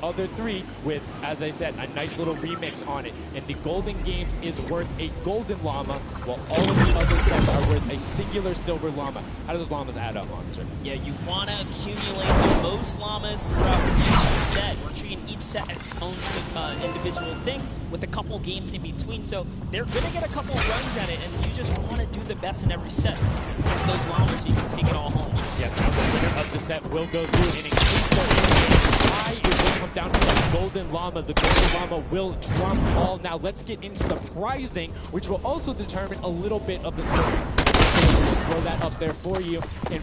other three with, as I said, a nice little remix on it. And the Golden Games is worth a golden llama, while all of the other sets are worth a singular silver llama. How do those llamas add up, Monster? Yeah, you want to accumulate the most llamas throughout each set. We're treating each set as its own individual thing with a couple games in between. So they're going to get a couple runs at it, and you just want to do the best in every set. Get those llamas so you can take it all home. Yes, now the winner of the set will go through, and in case there is a tie, it will come down to that golden llama. The golden llama will trump all. Now let's get into the prizing, which will also determine a little bit of the score. So throw that up there for you. And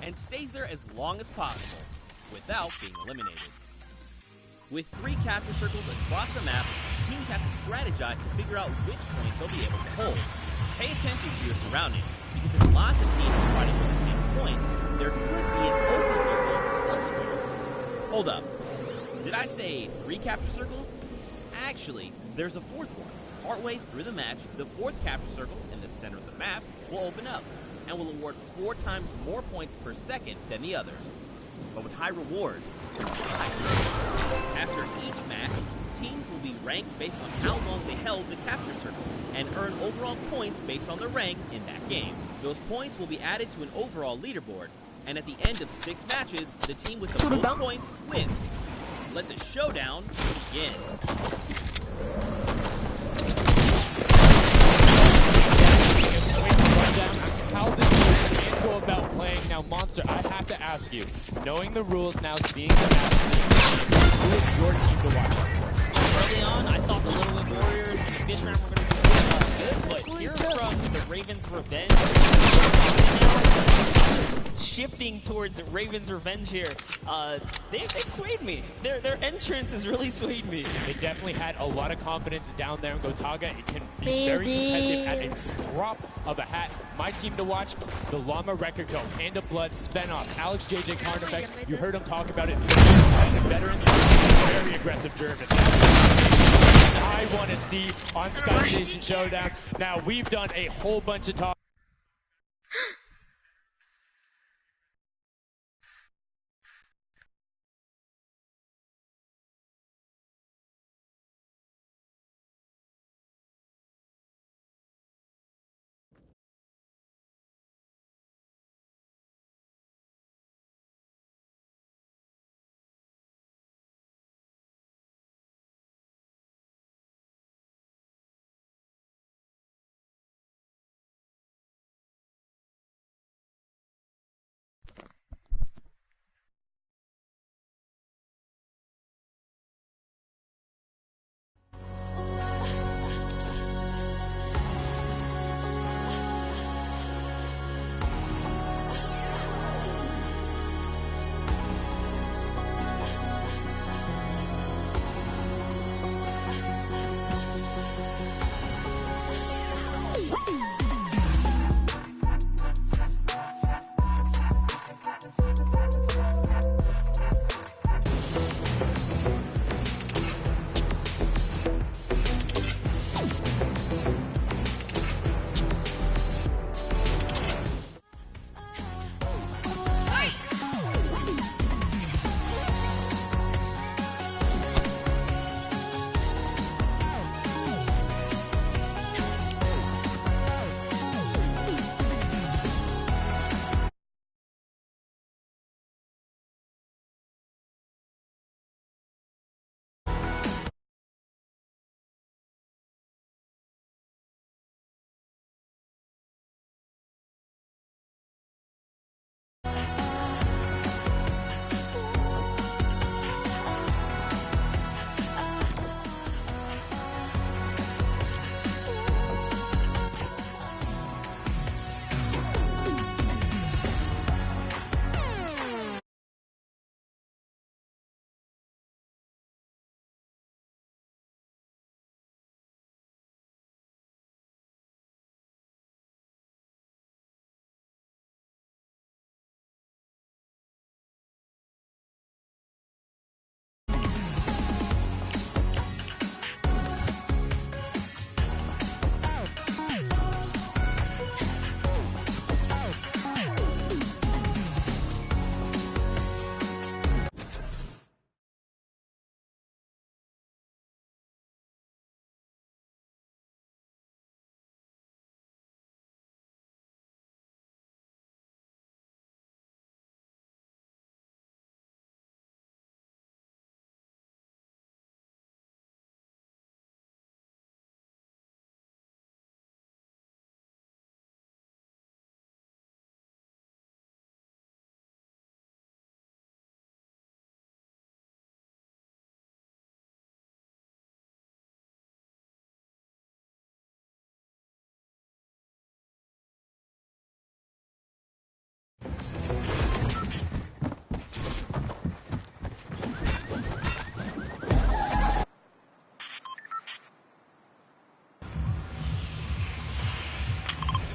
and stays there as long as possible without being eliminated. With 3 capture circles across the map, teams have to strategize to figure out which point they'll be able to hold. Pay attention to your surroundings, because if lots of teams are fighting for the same point, there could be an open circle elsewhere. Hold up. Did I say 3 capture circles? Actually, there's a 4th one. partway through the match, the fourth capture circle in the center of the map will open up and will award 4 times more points per second than the others, but with high reward. After each match, teams will be ranked based on how long they held the capture circles and earn overall points based on their rank in that game. Those points will be added to an overall leaderboard, and at the end of 6 matches, the team with the most points wins. Let the showdown begin. How this team can go about playing. Now, Monster, I have to ask you, knowing the rules now, seeing the match, who is your team to watch out for? Early on, I thought the Little Wing Warriors and the Fish Ram were going to be good, but here from the Ravens Revenge, shifting towards Ravens Revenge here, they've swayed me. Their entrance has really swayed me. They definitely had a lot of confidence down there in Gotaga. It can be very competitive at a drop of a hat. My team to watch, the Llama Record Co, Hand of Blood, Spenoff, Alex JJ Carnifex. You heard him talk about it. Veterans, very aggressive German. I want to see on Sky Nation Showdown. Now, we've done a whole bunch of talk.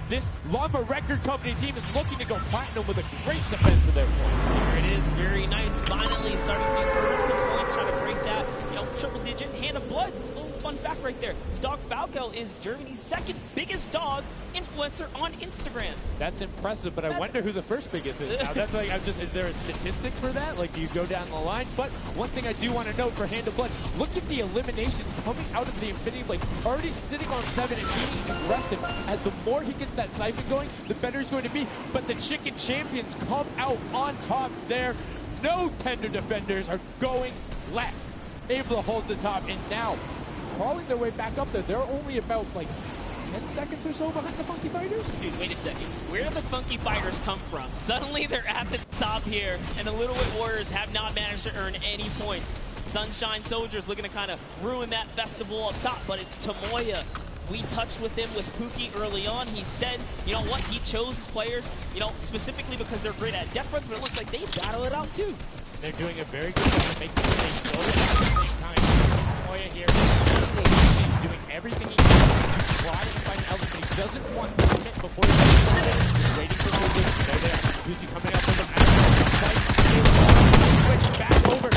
This Llama Record Company team is looking to go platinum with a great defense of their point. Here it is, very nice. Finally starting to earn some points, trying to break that, triple digit Hand of Blood. fun fact right there. This dog Falco is Germany's second biggest dog influencer on Instagram. That's impressive, but I wonder who the first biggest is now. That's like, is there a statistic for that? Like, do you go down the line? But one thing I do want to note for Hand of Blood, look at the eliminations coming out of the Infinity Blade. Already sitting on 7 and being aggressive. As the more he gets that siphon going, the better he's going to be. But the Chicken Champions come out on top there. No tender defenders are going left. Able to hold the top, and now crawling their way back up there. They're only about like 10 seconds or so behind the Funky Fighters. Dude, wait a second. Where did the Funky Fighters come from? Suddenly they're at the top here, and the Little Wit Warriors have not managed to earn any points. Sunshine Soldiers looking to kind of ruin that festival up top, but it's Tomoya. We touched with him with Pookie early on. He said, you know what, he chose his players, you know, specifically because they're great at death runs, but it looks like they battle it out too. They're doing a very good job of making things go at the same time. Tomoya here is doing everything he can to try and find out, but he doesn't want to commit before he gets started. He's waiting for Pookie. They're there. Pookie coming up with an switch back over.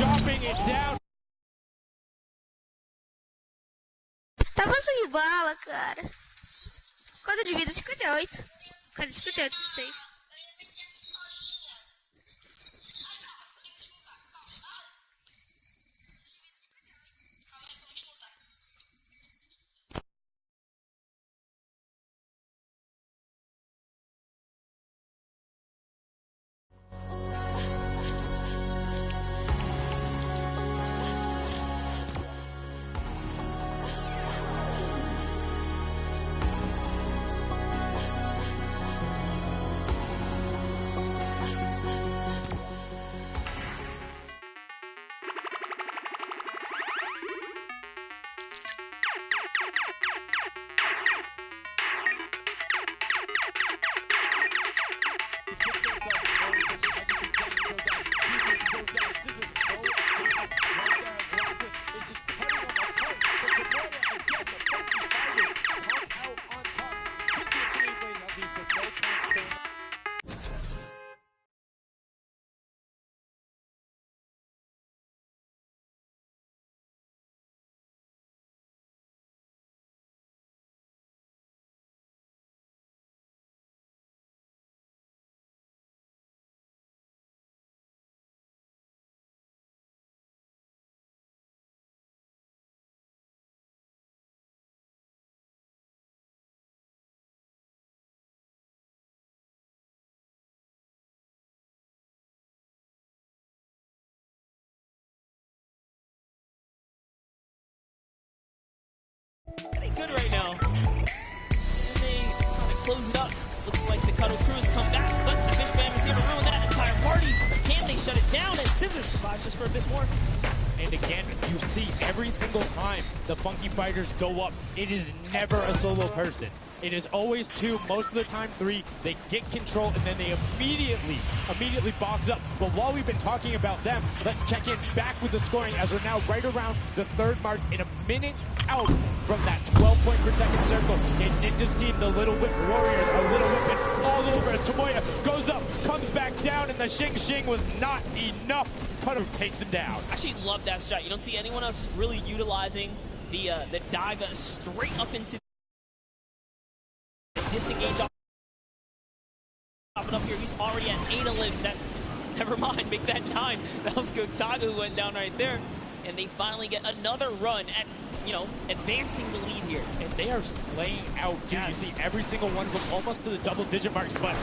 Chopping it down. Tava sem bala, cara. Quanto de vida? 58. Cadê 58? 6. They good right now. And they kind of close it up. Looks like the Cuddle Crews come back, but the Fish Fam is here to ruin that entire party. Can they shut it down? And Scissors survives just for a bit more. And again, you see every single time the Funky Fighters go up, it is never a solo person. It is always 2, most of the time 3. They get control and then they immediately box up. But while we've been talking about them, let's check in back with the scoring as we're now right around the 3rd mark in a minute out from that 12 point per second circle. And Ninja's team, the Little Whip Warriors, are Little Whipping all over as Tomoya goes up, comes back down, and the Shing Shing was not enough. Cutter takes him down. I actually love that strat. You don't see anyone else really utilizing the dive straight up into disengage off and up here. He's already at 8 of limbs. That, never mind, make that 9. That was Gotaga who went down right there. And they finally get another run at, you know, advancing the lead here. And they are slaying out too. Yes. You see every single one of them almost to the double-digit marks. But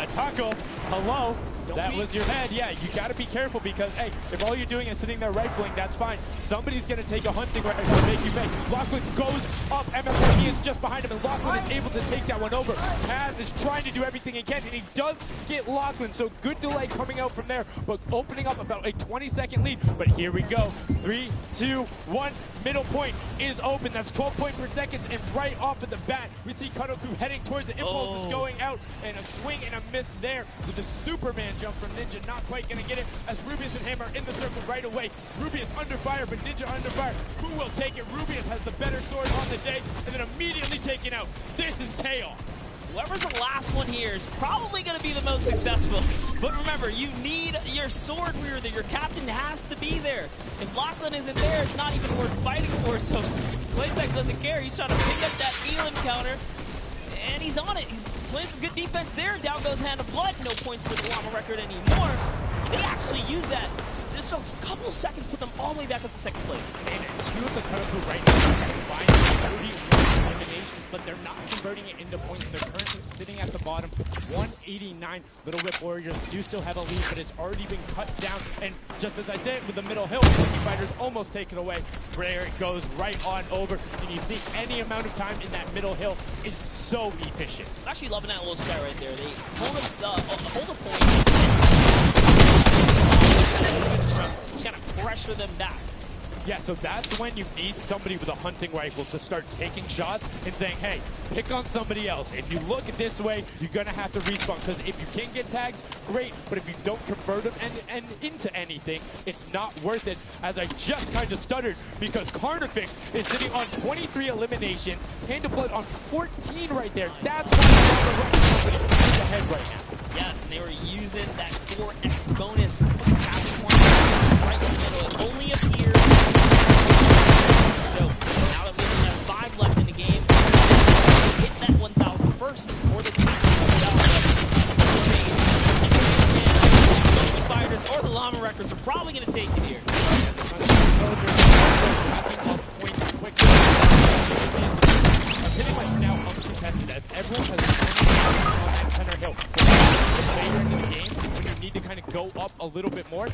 Taco, hello. That was your head. Yeah, you got to be careful because, hey, if all you're doing is sitting there rifling, that's fine. Somebody's going to take a hunting rifle to make you pay. Lachlan goes up. MFP is just behind him, and Lachlan is able to take that one over. Paz is trying to do everything he can, and he does get Lachlan. So good delay coming out from there, but opening up about a 20-second lead. But here we go. 3, 2, 1. Middle point is open. That's 12 points per second, and right off of the bat, we see Kadoku heading towards it. Impulse is going out, and a swing and a miss there with the Superman jump from Ninja. Not quite going to get it as Rubius and him are in the circle right away. Rubius under fire, but Ninja under fire. Who will take it? Rubius has the better sword on the day, and then immediately taken out. This is chaos. Whoever's the last one here is probably going to be the most successful. But remember, you need your sword wielder. Your captain has to be there. If Lachlan isn't there, it's not even worth fighting for. So Playtech doesn't care. He's trying to pick up that Elam counter. And he's on it. He's playing some good defense there. Down goes Hand of Blood. No points for the Llama record anymore. They actually use that. Just a couple seconds put them all the way back up to second place. And two of the Karaku right now are combining 31 eliminations, but they're not converting it into points. They're currently sitting at the bottom, 189. Little Whip Warriors do still have a lead, but it's already been cut down. And just as I said, with the middle hill, Fighters almost taken away. There it goes right on over. And you see any amount of time in that middle hill is so efficient. I'm actually loving that little strat right there. They hold a point. Just kind of pressure them back. Yeah, so that's when you need somebody with a hunting rifle to start taking shots and saying, hey, pick on somebody else. If you look this way, you're going to have to respawn, because if you can get tags, great, but if you don't convert them and into anything, it's not worth it, as I just kind of stuttered, because Carnifex is sitting on 23 eliminations, Hand of Blood on 14 right there. That's why the company is ahead right now. Yes, and they were using that 4x bonus capture point right in the middle. It only appears. So now that we only have 5 left in the game, hit that 1,000 first or the team Fighters or the Llama records are probably going to take it here. I'm hitting like now uncontested as everyone has on that center hill. Later in the game, when you need to kind of go up a little bit more.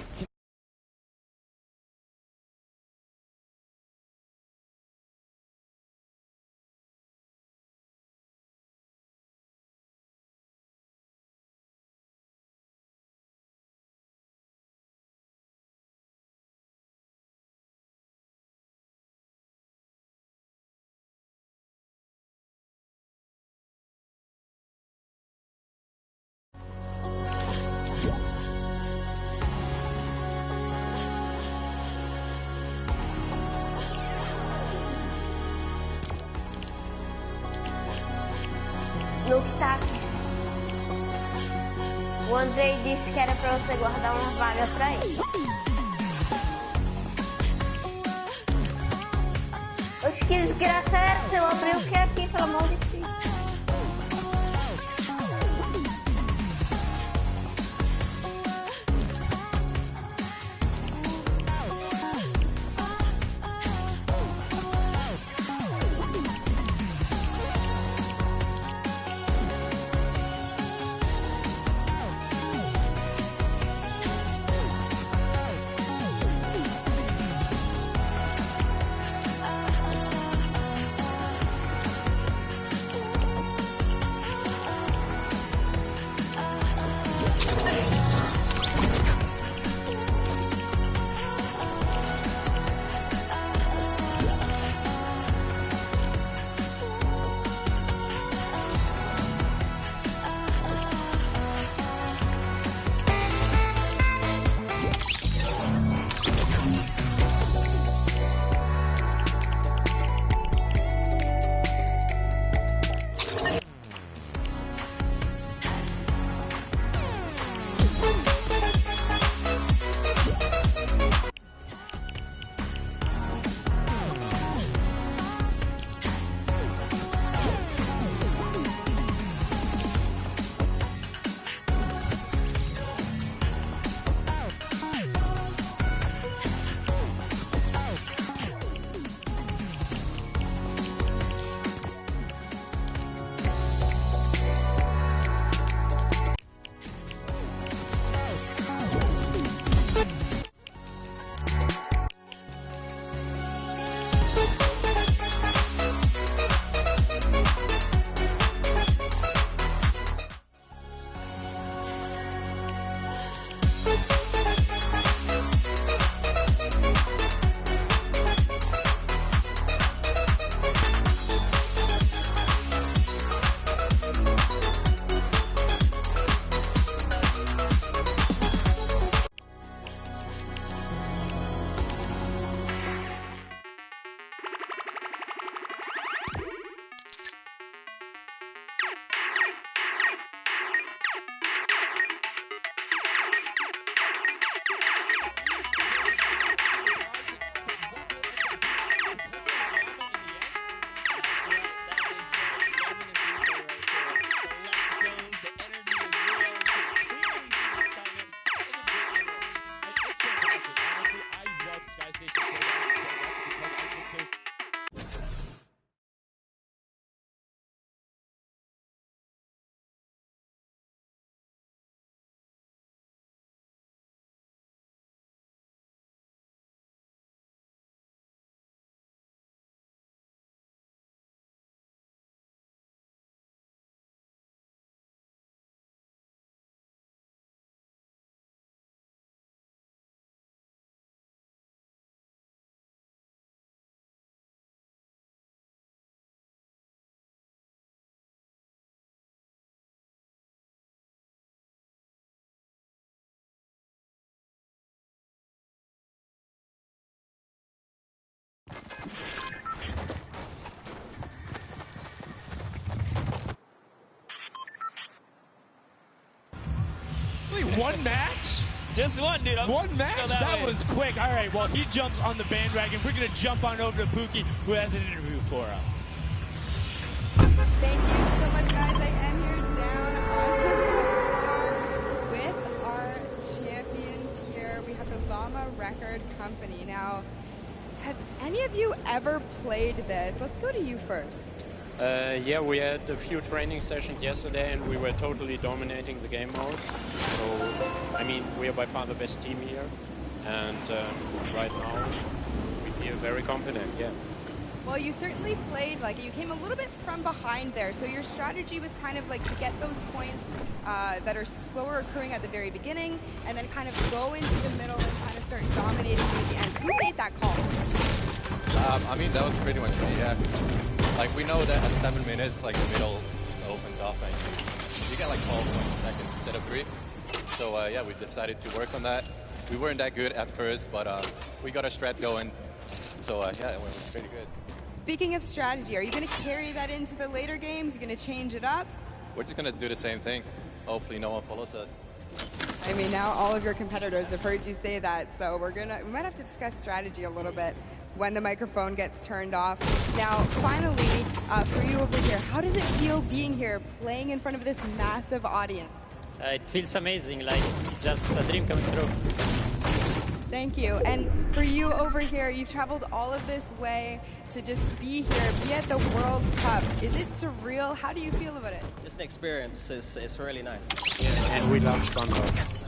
No saco. O Andrei disse que era pra você guardar uma vaga pra ele. Oxe, que desgraça é essa? Eu abri o que é aqui, pelo amor de Deus. one match? Just one, dude. One match? That way. was quick. All right, well, he jumps on the bandwagon. We're going to jump on over to Pookie, who has an interview for us. Thank you so much, guys. I am here down on the floor with our champions here. We have the Llama Record Company. Now, have any of you ever played this? Let's go to you first. Yeah, we had a few training sessions yesterday and we were totally dominating the game mode. So, I mean, we are by far the best team here. And right now, we feel very confident, yeah. Well, you certainly played, like, you came a little bit from behind there. So your strategy was kind of like to get those points that are slower occurring at the very beginning and then kind of go into the middle and kind of start dominating near the end. Who made that call? I mean, that was pretty much me, yeah. Like, we know that at 7 minutes, like, the middle just opens up and you get like 12 seconds instead of 3. So, yeah, we decided to work on that. We weren't that good at first, but we got our strat going. So, yeah, it was pretty good. Speaking of strategy, are you going to carry that into the later games? Are you going to change it up? We're just going to do the same thing. Hopefully no one follows us. I mean, now all of your competitors have heard you say that, so we might have to discuss strategy a little bit when the microphone gets turned off. Now, finally, for you over here, how does it feel being here, playing in front of this massive audience? It feels amazing, like just a dream coming true. Thank you. And for you over here, you've traveled all of this way to just be here, be at the World Cup. Is it surreal? How do you feel about it? Just the experience is really nice. Yeah, and we love Spanbro.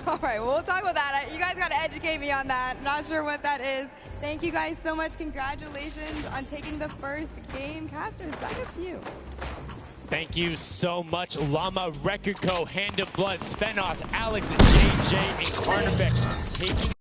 All right, well, we'll talk about that. You guys got to educate me on that. Not sure what that is. Thank you guys so much. Congratulations on taking the first game. Casters, back up to you. Thank you so much, Llama Record Co., Hand of Blood, Spenos, Alex, and JJ, and Karnavek taking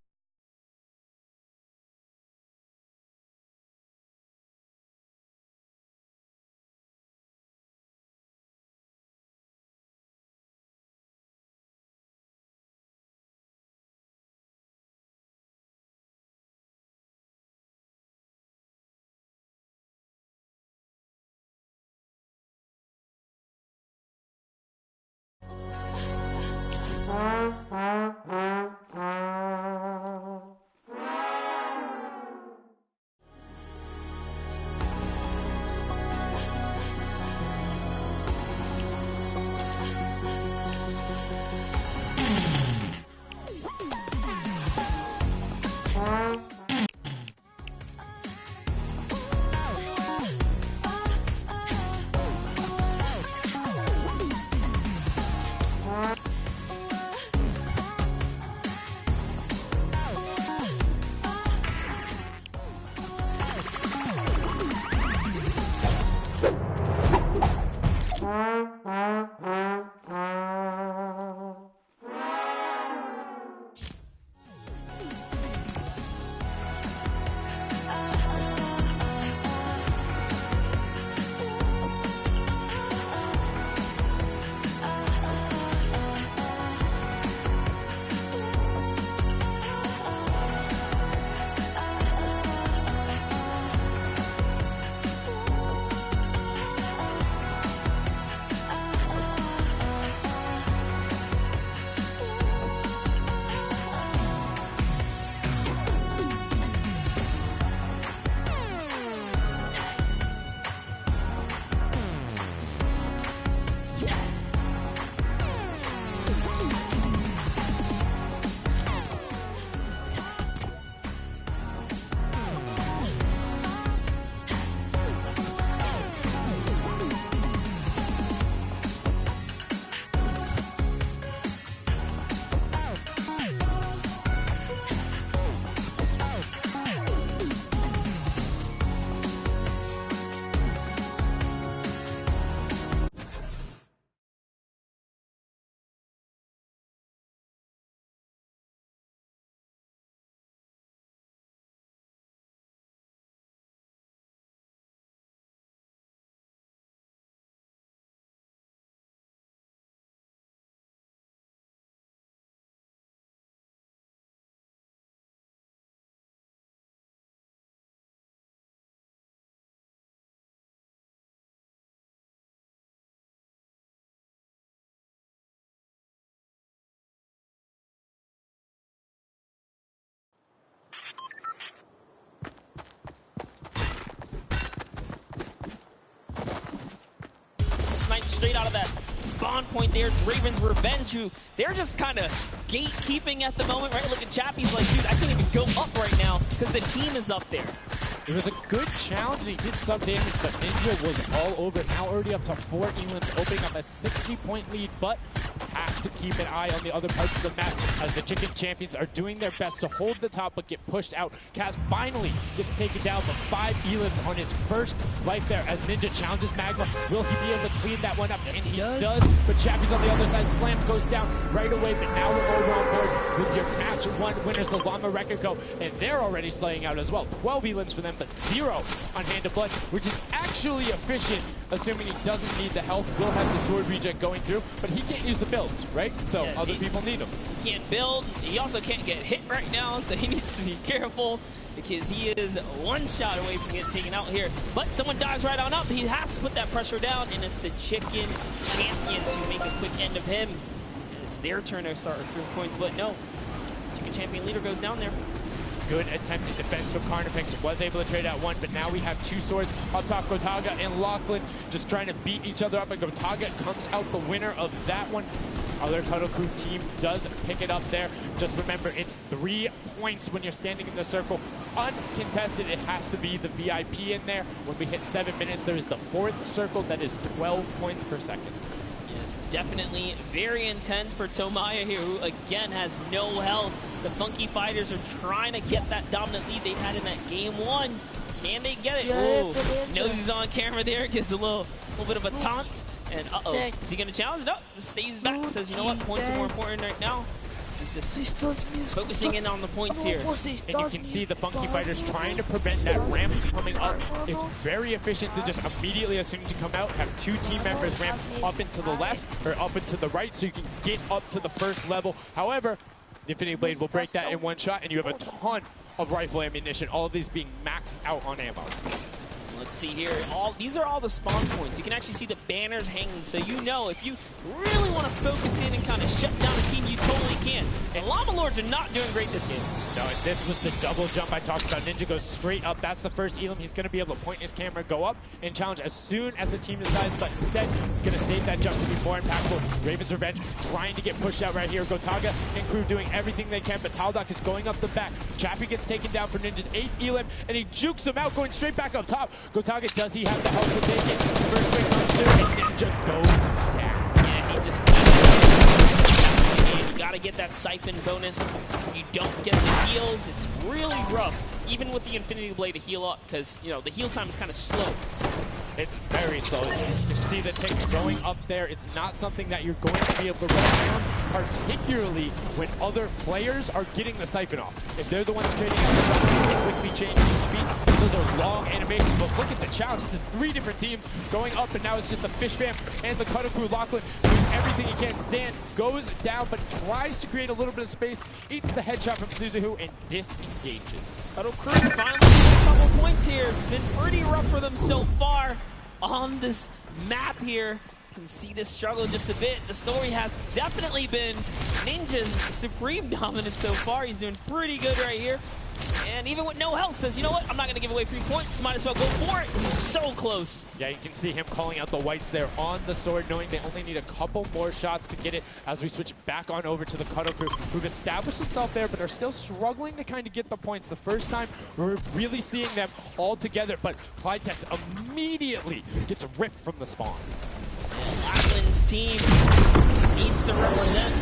out of that spawn point there. It's Raven's Revenge, who they're just kind of gatekeeping at the moment, right? Look at Chappie's like, dude, I can't even go up right now because the team is up there. It was a good challenge, and he did some damage, but Ninja was all over. Now already up to 4 elims, opening up a 60-point lead, but have to keep an eye on the other parts of the map as the Chicken Champions are doing their best to hold the top, but get pushed out. Kaz finally gets taken down, but 5 elims on his first life there as Ninja challenges Magma. Will he be able to clean that one up? Yes, and he does. But Chappie's on the other side. Slam goes down right away, but now we're over on board with your match 1 winners, the Llama Rekiko, and they're already slaying out as well. 12 elims for them, but 0 on Hand of Blood, which is actually efficient, assuming he doesn't need the health. Will have the sword regen going through, but he can't use the builds, right? So Yeah, other people need them. He can't build. He also can't get hit right now, so he needs to be careful because he is 1 shot away from getting taken out here. But someone dives right on up. He has to put that pressure down, and it's the Chicken Champions who make a quick end of him. And it's their turn to start accruing points, but no. Chicken Champion leader goes down there. Good attempted defense from Carnifex. Was able to trade out 1, but now we have 2 swords up top. Gotaga and Lachlan just trying to beat each other up, and Gotaga comes out the winner of that one. Other Cuddle Crew team does pick it up there. Just remember, it's 3 points when you're standing in the circle. Uncontested, it has to be the VIP in there. When we hit 7 minutes, there is the 4th circle that is 12 points per second. This is definitely very intense for Tomaya here, who again has no health. The Funky Fighters are trying to get that dominant lead they had in that game 1. Can they get it? Whoa. Knows he's on camera there, gives a little bit of a taunt. And uh-oh, is he going to challenge? No, stays back, says, you know what, points are more important right now. He's just focusing in on the points here. And you can see the Funky Fighters trying to prevent that ramp coming up. It's very efficient to just immediately, as soon as you come out, have 2 team members ramp up into the left or up into the right so you can get up to the first level. However, the Infinity Blade will break that in 1 shot, and you have a ton of rifle ammunition, all of these being maxed out on ammo. Let's see here. These are all the spawn points. You can actually see the banners hanging, so you know if you really want to focus in and kind of shut down a team, you totally can. And Llama Lords are not doing great this game. No, and this was the double jump I talked about. Ninja goes straight up. That's the first elim. He's going to be able to point his camera, go up, and challenge as soon as the team decides, but instead, going to save that jump to be more impactful. Raven's Revenge trying to get pushed out right here. Gotaga and crew doing everything they can, but Taldock is going up the back. Chappie gets taken down for Ninja's 8th elim, and he jukes him out, going straight back up top. Gotaga, does he have the help to take it? First swing comes through, and Ninja goes down. Yeah, he just needs it. You gotta get that siphon bonus. You don't get the heals. It's really rough, even with the Infinity Blade to heal up, because, you know, the heal time is kind of slow. It's very slow. You can see the tick going up there. It's not something that you're going to be able to run down, particularly when other players are getting the siphon off. If they're the ones trading out the front, you can quickly change speed. Those are long animations, but look at the challenge. The 3 different teams going up, and now it's just the Fish Fam and the Cuddle Crew. Lachlan doing everything he can. Zan goes down, but tries to create a little bit of space, eats the headshot from Suzuhu, and disengages. Cuddle Crew finally getting a couple points here. It's been pretty rough for them so far on this map here. You can see this struggle just a bit. The story has definitely been Ninja's supreme dominance so far. He's doing pretty good right here. And even with no health, says, you know what, I'm not going to give away 3 points. Might as well go for it. He's so close. Yeah, you can see him calling out the whites there on the sword, knowing they only need a couple more shots to get it as we switch back on over to the Cuddle Crew, who've established themselves there, but are still struggling to kind of get the points. The first time, we're really seeing them all together, but Clydetex immediately gets ripped from the spawn. Lachlan's team needs to represent.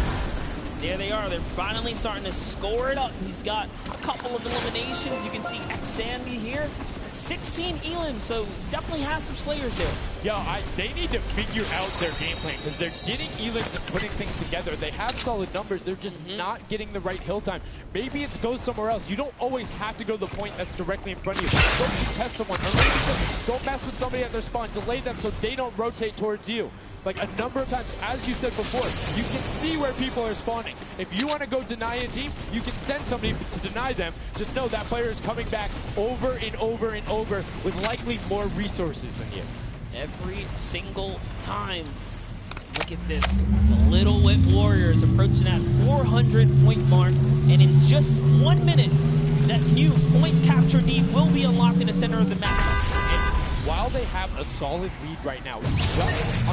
There they are. They're finally starting to score it up. He's got a couple of eliminations. You can see X-Sandy here. 16 elim, so definitely has some slayers there. Yo, they need to figure out their game plan, because they're getting elims and putting things together. They have solid numbers. They're just not getting the right hill time. Maybe it's go somewhere else. You don't always have to go to the point that's directly in front of you. Go test someone. Or maybe just go mess with somebody at their spawn. Delay them so they don't rotate towards you. Like a number of times, as you said before, you can see where people are spawning. If you want to go deny a team, you can send somebody to deny them. Just know that player is coming back over and over and over with likely more resources than you. Every single time. Look at this. The Little Wit Warriors approaching that 400-point mark. And in just 1 minute, that new point capture deed will be unlocked in the center of the map. While they have a solid lead right now, just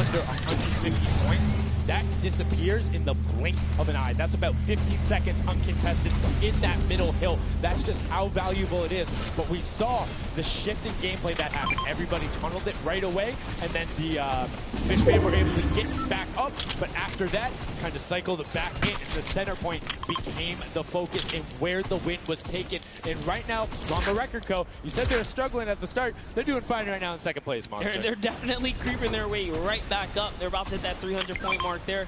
under 150 points, that disappears in the blink of an eye. That's about 15 seconds uncontested in that middle hill. That's just how valuable it is. But we saw the shift in gameplay that happened. Everybody tunneled it right away, and then the Fishman were able to get back up. But after that, kind of cycled back in, and the center point became the focus and where the win was taken. And right now, Llama Record Co., you said they were struggling at the start. They're doing fine right now in second place, Monster. They're definitely creeping their way right back up. They're about to hit that 300-point mark there.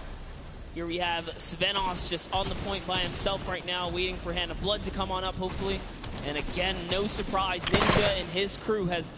Here we have Svenos just on the point by himself right now, waiting for Hand of Blood to come on up, hopefully. And again, no surprise, Ninja and his crew has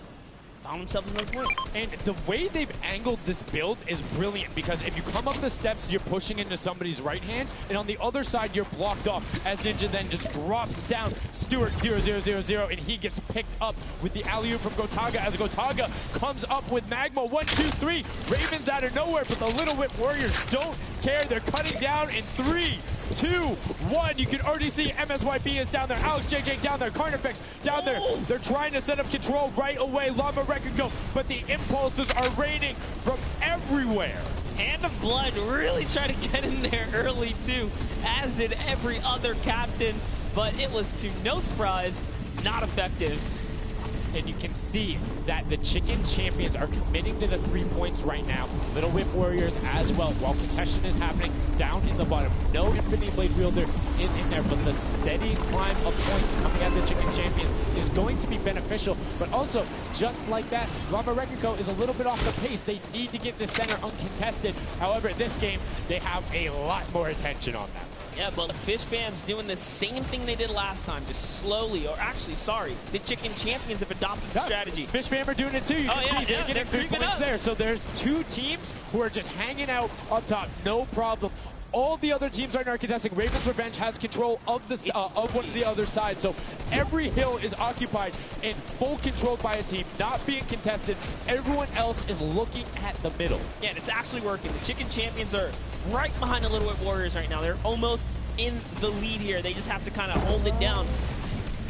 found himself another point. And the way they've angled this build is brilliant, because if you come up the steps, you're pushing into somebody's right hand, and on the other side, you're blocked off, as Ninja then just drops down Stewart 0-0-0-0, and he gets picked up with the alley-oop from Gotaga, as Gotaga comes up with Magma. 1, 2, 3. Ravens out of nowhere, but the Little Whip Warriors don't care. They're cutting down in 3, 2, 1. You can already see MSYB is down there, Alex JJ down there, Carnifex down there. They're trying to set up control right away. Llama Record go, but the impulses are raining from everywhere. Hand of Blood really tried to get in there early too, as did every other captain, but it was to no surprise, not effective. And you can see that the Chicken Champions are committing to the 3 points right now. Little Whip Warriors as well, while contention is happening down in the bottom. No Infinity Blade Wielder is in there, but the steady climb of points coming out of the Chicken Champions is going to be beneficial. But also, just like that, Llama Record Co. is a little bit off the pace. They need to get this center uncontested. However, this game, they have a lot more attention on that. Yeah, but the Fish Fam's doing the same thing they did last time, just slowly, or actually, sorry, the Chicken Champions have adopted the strategy. Fish Fam are doing it too. You can see they're getting 3 points there. So there's 2 teams who are just hanging out up top, no problem. All the other teams are not contesting. Raven's Revenge has control of the of one of the other side. So every hill is occupied and full controlled by a team, not being contested. Everyone else is looking at the middle. Yeah, and it's actually working. The Chicken Champions are right behind the Little Whip Warriors right now. They're almost in the lead here. They just have to kind of hold it down.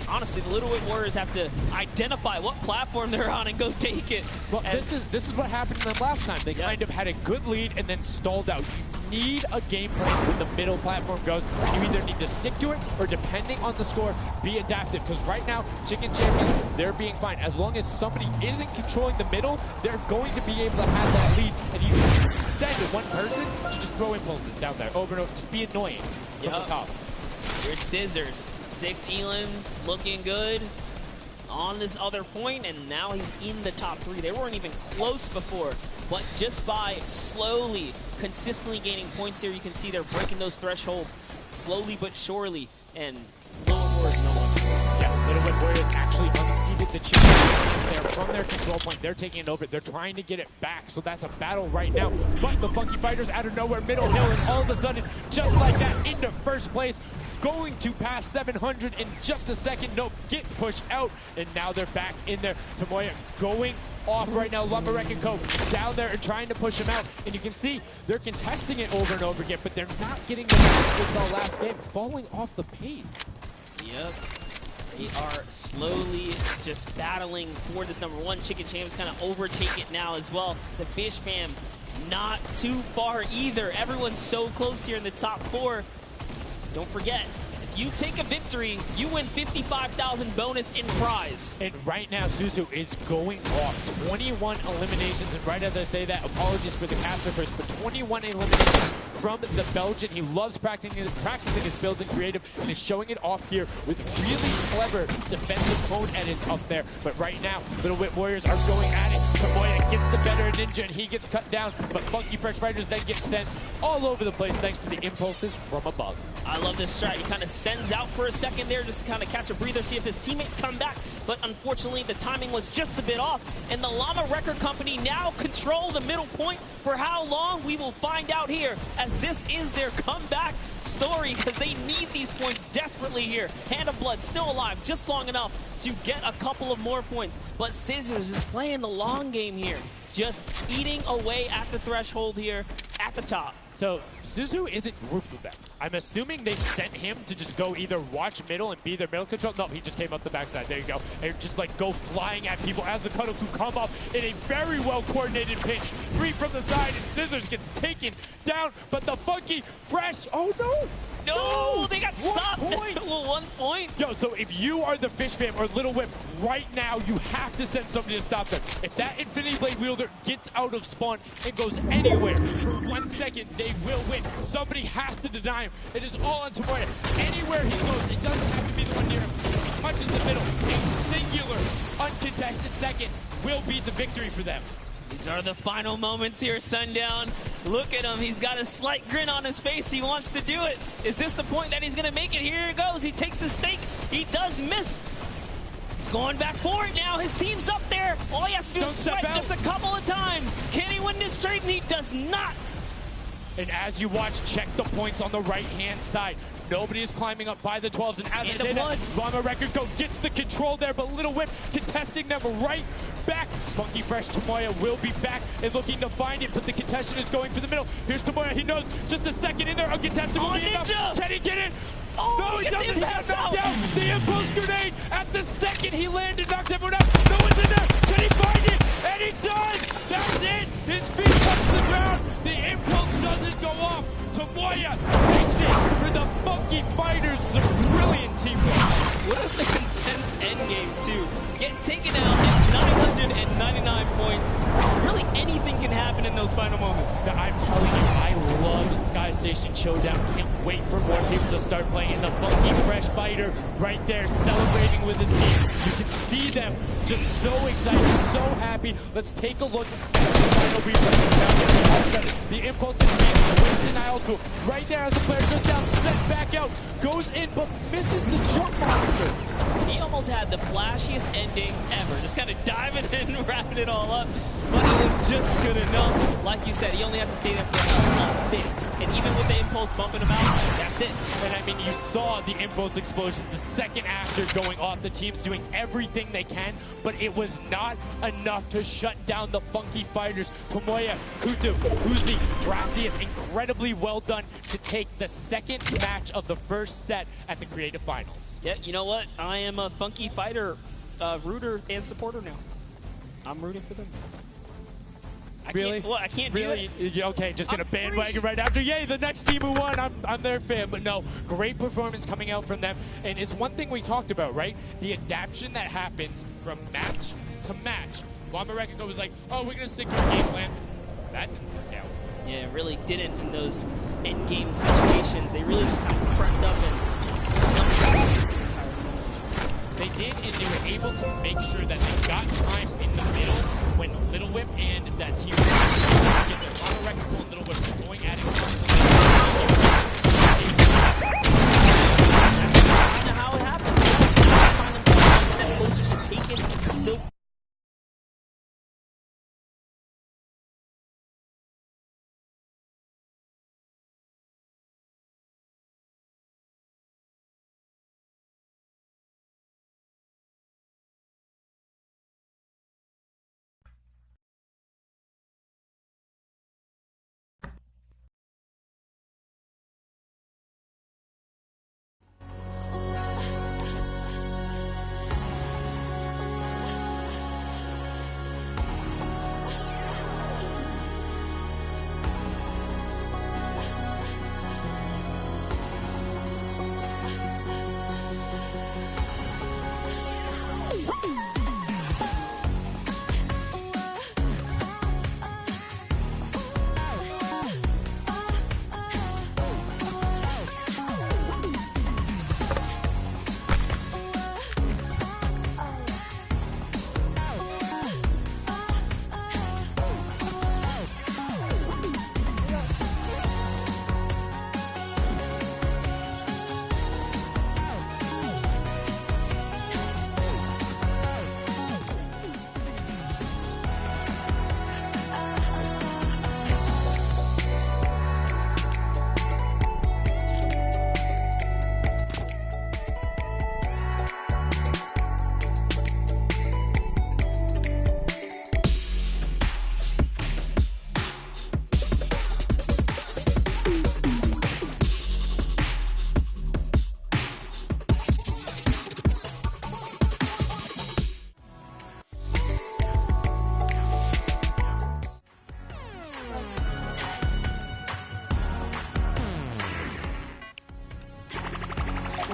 Honestly, the Little Whip Warriors have to identify what platform they're on and go take it. Well, this is what happened to them last time. They kind of had a good lead and then stalled out. You need a game plan when the middle platform goes. You either need to stick to it or, depending on the score, be adaptive. Because right now, Chicken Champions, they're being fine. As long as somebody isn't controlling the middle, they're going to be able to have that lead. And you can send one person to just throw impulses down there over and over. Just be annoying from the top. Here's Scissors. 6 Elans looking good on this other point, and now he's in the top 3. They weren't even close before, but just by slowly, consistently gaining points here, you can see they're breaking those thresholds slowly but surely, and no more is no one. Yeah, Little Whip Warriors actually unseated the Chicken Champions there from their control point. They're taking it over. They're trying to get it back, so that's a battle right now. But the Funky Fighters out of nowhere, middle hill, and all of a sudden, just like that, into first place. Going to pass 700 in just a second. Nope, get pushed out, and now they're back in there. Tomoya going off right now. Llama Record Co. down there and trying to push him out. And you can see they're contesting it over and over again, but they're not getting the match we saw last game, falling off the pace. Yep. They are slowly just battling for this number 1. Chicken Champs kind of overtake it now as well. The Fish Fam not too far either. Everyone's so close here in the top 4. Don't forget, if you take a victory, you win 55,000 bonus in prize. And right now, Suzu is going off. 21 eliminations, and right as I say that, apologies for the caster first, but 21 eliminations from the Belgian. He loves practicing his builds in creative, and is showing it off here with really clever defensive cone edits up there. But right now, Little Whip Warriors are going at it. Tomoya gets the better Ninja, and he gets cut down, but Funky Fresh Fighters then get sent all over the place thanks to the impulses from above. I love this strat. He kind of sends out for a second there just to kind of catch a breather, see if his teammates come back. But unfortunately, the timing was just a bit off. And the Llama Record Company now control the middle point. For how long, we will find out here, as this is their comeback story, because they need these points desperately here. Hand of Blood still alive just long enough to get a couple of more points. But Scissors is playing the long game here, just eating away at the threshold here at the top. So Suzu isn't grouped with them. I'm assuming they sent him to just go either watch middle and be their middle control. No, he just came up the backside. There you go. And just like go flying at people as the Cuddleku come up in a very well coordinated pinch. 3 from the side and Scissors gets taken down, but the Funky Fresh, oh no! No, they got 1 stopped point. at 1 point. Yo, so if you are the Fish Fam or Little Whip, right now you have to send somebody to stop them. If that Infinity Blade wielder gets out of spawn and goes anywhere for 1 second, they will win. Somebody has to deny him. It is all on Tomoya. Anywhere he goes, it doesn't have to be the one near him. If he touches the middle, a singular, uncontested second will be the victory for them. These are the final moments here, Sundown. Look at him. He's got a slight grin on his face. He wants to do it. Is this the point that he's going to make it? Here it goes. He takes the stake. He does miss. He's going back for it now. His team's up there. All he has to do is swipe just a couple of times. Can he win this trade? And he does not. And as you watch, check the points on the right-hand side. Nobody is climbing up by the 12s. And as they did, Llama Record Go gets the control there, but Little Whip contesting them right back. Funky Fresh Tomoya will be back and looking to find it, but the contestant is going for the middle. Here's Tomoya. He knows just a second in there. Uncontested will be enough. Can he get it? Oh, no, he doesn't. He got knocked down. The impulse grenade at the second he landed knocks everyone out. No one's in there. Can he find it? And he does. That's it. His feet touch the ground. The impulse doesn't go off. Tomoya takes it for the Funky Fighters. Some brilliant teamwork. What an intense endgame, too. Getting taken out at 999 points. Really anything can happen in those final moments. I'm telling you, I love Sky Station Showdown. Can't wait for more people to start playing. And the Funky Fresh Fighter right there celebrating with his team. You can see them just so excited, so happy. Let's take a look at the final replay. The impulse is being the win denial tool. Right there as the player goes down, set back out, goes in, but misses the jump monster. He almost had the flashiest ending ever. Just kind of diving in, wrapping it all up. But it was just good enough. Like you said, he only had to stay there for a bit. And even with the impulse bumping him out, that's it. And I mean, you saw the impulse explosions the second after going off. The team's doing everything they can, but it was not enough to shut down the Funky Fighters. Tomoya, Kutu, Uzi, Dracius, incredibly well done to take the second match of the first set at the Creative Finals. Yeah, you know what? I am a Funky Fighter rooter and supporter now. I'm rooting for them. I can't really? do it. Okay, just gonna bandwagon right after. Yay, the next team who won. I'm their fan, but no, great performance coming out from them. And it's one thing we talked about, right? The adaptation that happens from match to match. Llama Record was like, oh, we're gonna stick to the game plan. That didn't work out. Yeah, it really didn't in those end-game situations. They really just kind of crept up and snuffed out the entire time. They did, and they were able to make sure that they got time in the middle when Little Whip and that team get their Llama Record and Little Whip going at it constantly. That's kind of how it happened. They find themselves one step closer to taking Silk.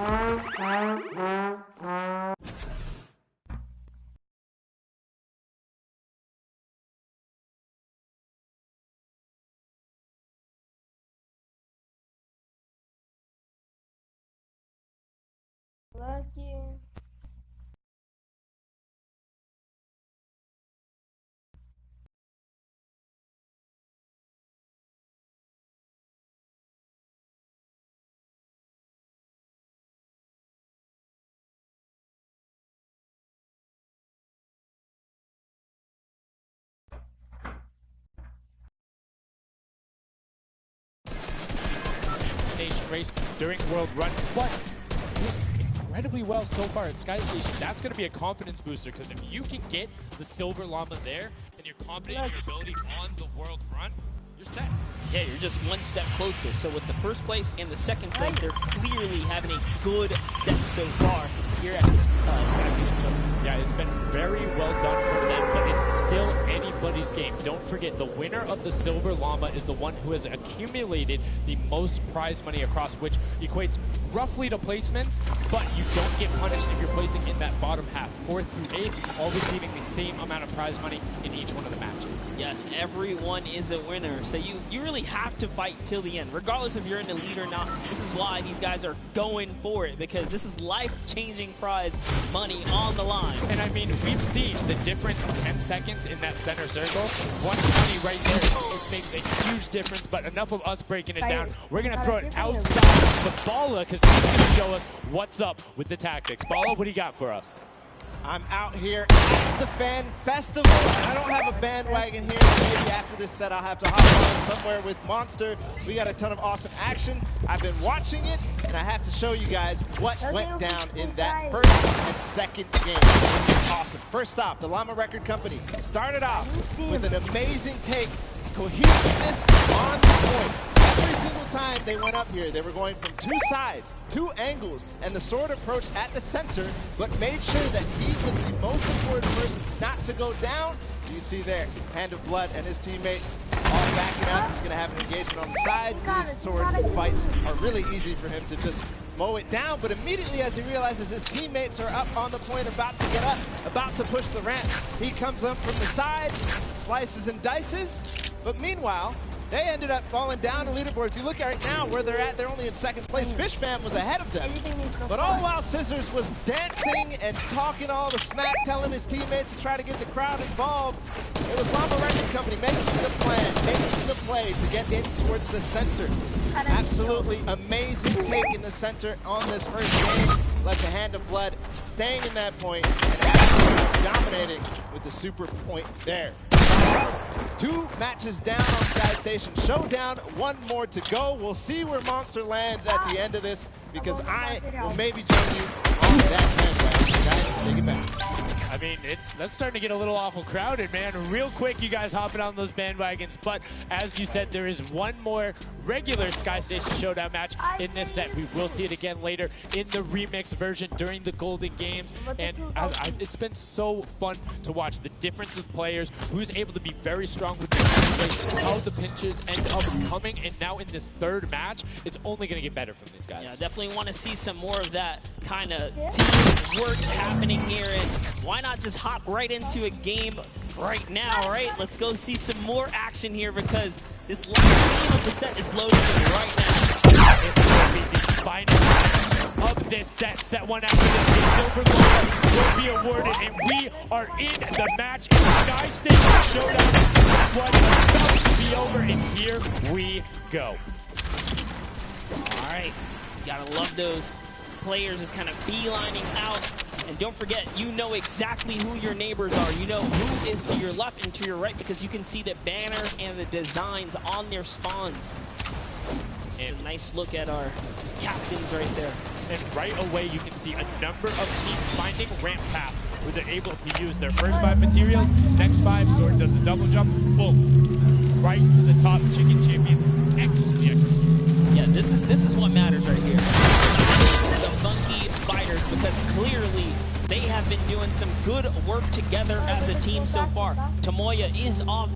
Lucky. Station race during World Run, but incredibly well so far at Sky Station. That's going to be a confidence booster, because if you can get the Silver Llama there and you're confident in your ability on the World Run, you're set. Yeah, you're just one step closer. So with the first place and the second place, they're clearly having a good set so far here at the Sky Station Show. Yeah, it's been very well done for them, but it's still anybody's game. Don't forget, the winner of the Silver Llama is the one who has accumulated the most prize money across, which equates roughly to placements, but you don't get punished if you're placing in that bottom half. 4th through 8th, all receiving the same amount of prize money in each one of the matches. Yes, everyone is a winner. So you really have to fight till the end, regardless if you're in the lead or not. This is why these guys are going for it, because this is life-changing prize money on the line. And I mean, we've seen the difference of 10 seconds in that center circle. 120 right there, it makes a huge difference, but enough of us breaking it down. We're going to throw it outside the Bala, because he's going to show us what's up with the tactics. Bala, what do you got for us? I'm out here at the Fan Festival. I don't have a bandwagon here. Maybe after this set, I'll have to hop on somewhere with Monster. We got a ton of awesome action. I've been watching it, and I have to show you guys what went down in that first and second game. Awesome. First off, the Llama Record Company started off with an amazing take, cohesiveness on the point. Every single time they went up here, they were going from two sides, two angles, and the sword approach at the center, but made sure that he was the most important person not to go down. You see there, Hand of Blood and his teammates all backing up. He's going to have an engagement on the side. These sword fights are really easy for him to just mow it down, but immediately as he realizes his teammates are up on the point, about to get up, about to push the ramp, he comes up from the side, slices and dices, but meanwhile, they ended up falling down the leaderboard. If you look at it now, where they're at, they're only in second place. Fishman was ahead of them. But all while Scissors was dancing and talking all the smack, telling his teammates to try to get the crowd involved, it was Llama Record Company making the plan, making the play to get in towards the center. Absolutely amazing take in the center on this first game. Left the Hand of Blood staying in that point and absolutely dominating with the super point there. 2 matches down on Sky Station Showdown, 1 more to go. We'll see where Monster lands at the end of this, because I will maybe join you on that bandwagon. Guys, take it back. I mean, that's starting to get a little awful crowded, man. Real quick, you guys hopping on those bandwagons. But as you said, there is 1 more regular Sky Station Showdown match in this set. We will see it again later in the remix version during the Golden Games. And it's been so fun to watch the difference of players, who's able to be very strong with their teammates, how the pinches end up coming. And now in this 3rd match, it's only going to get better from these guys. Yeah, definitely want to see some more of that kind of teamwork happening here. And why not just hop right into a game right now, right? Let's go see some more action here, because this last game of the set is loading in right now. This will be the final match of this set. Set 1 after this, the Silver Llama will be awarded, and we are in the match in the Sky Station Showdown. What's about to be over, and here we go. All right, you gotta love those players just kind of beelining out. And don't forget, you know exactly who your neighbors are. You know who is to your left and to your right, because you can see the banner and the designs on their spawns. And a nice look at our captains right there. And right away, you can see a number of teams finding ramp paths where they're able to use their first 5 materials, next 5, Sword does a double jump, boom, right to the top. Chicken Champion, excellently executed. Yeah, this is what matters right here. The funky fighters, because clearly they have been doing some good work together as a team so far. Tomoya is off.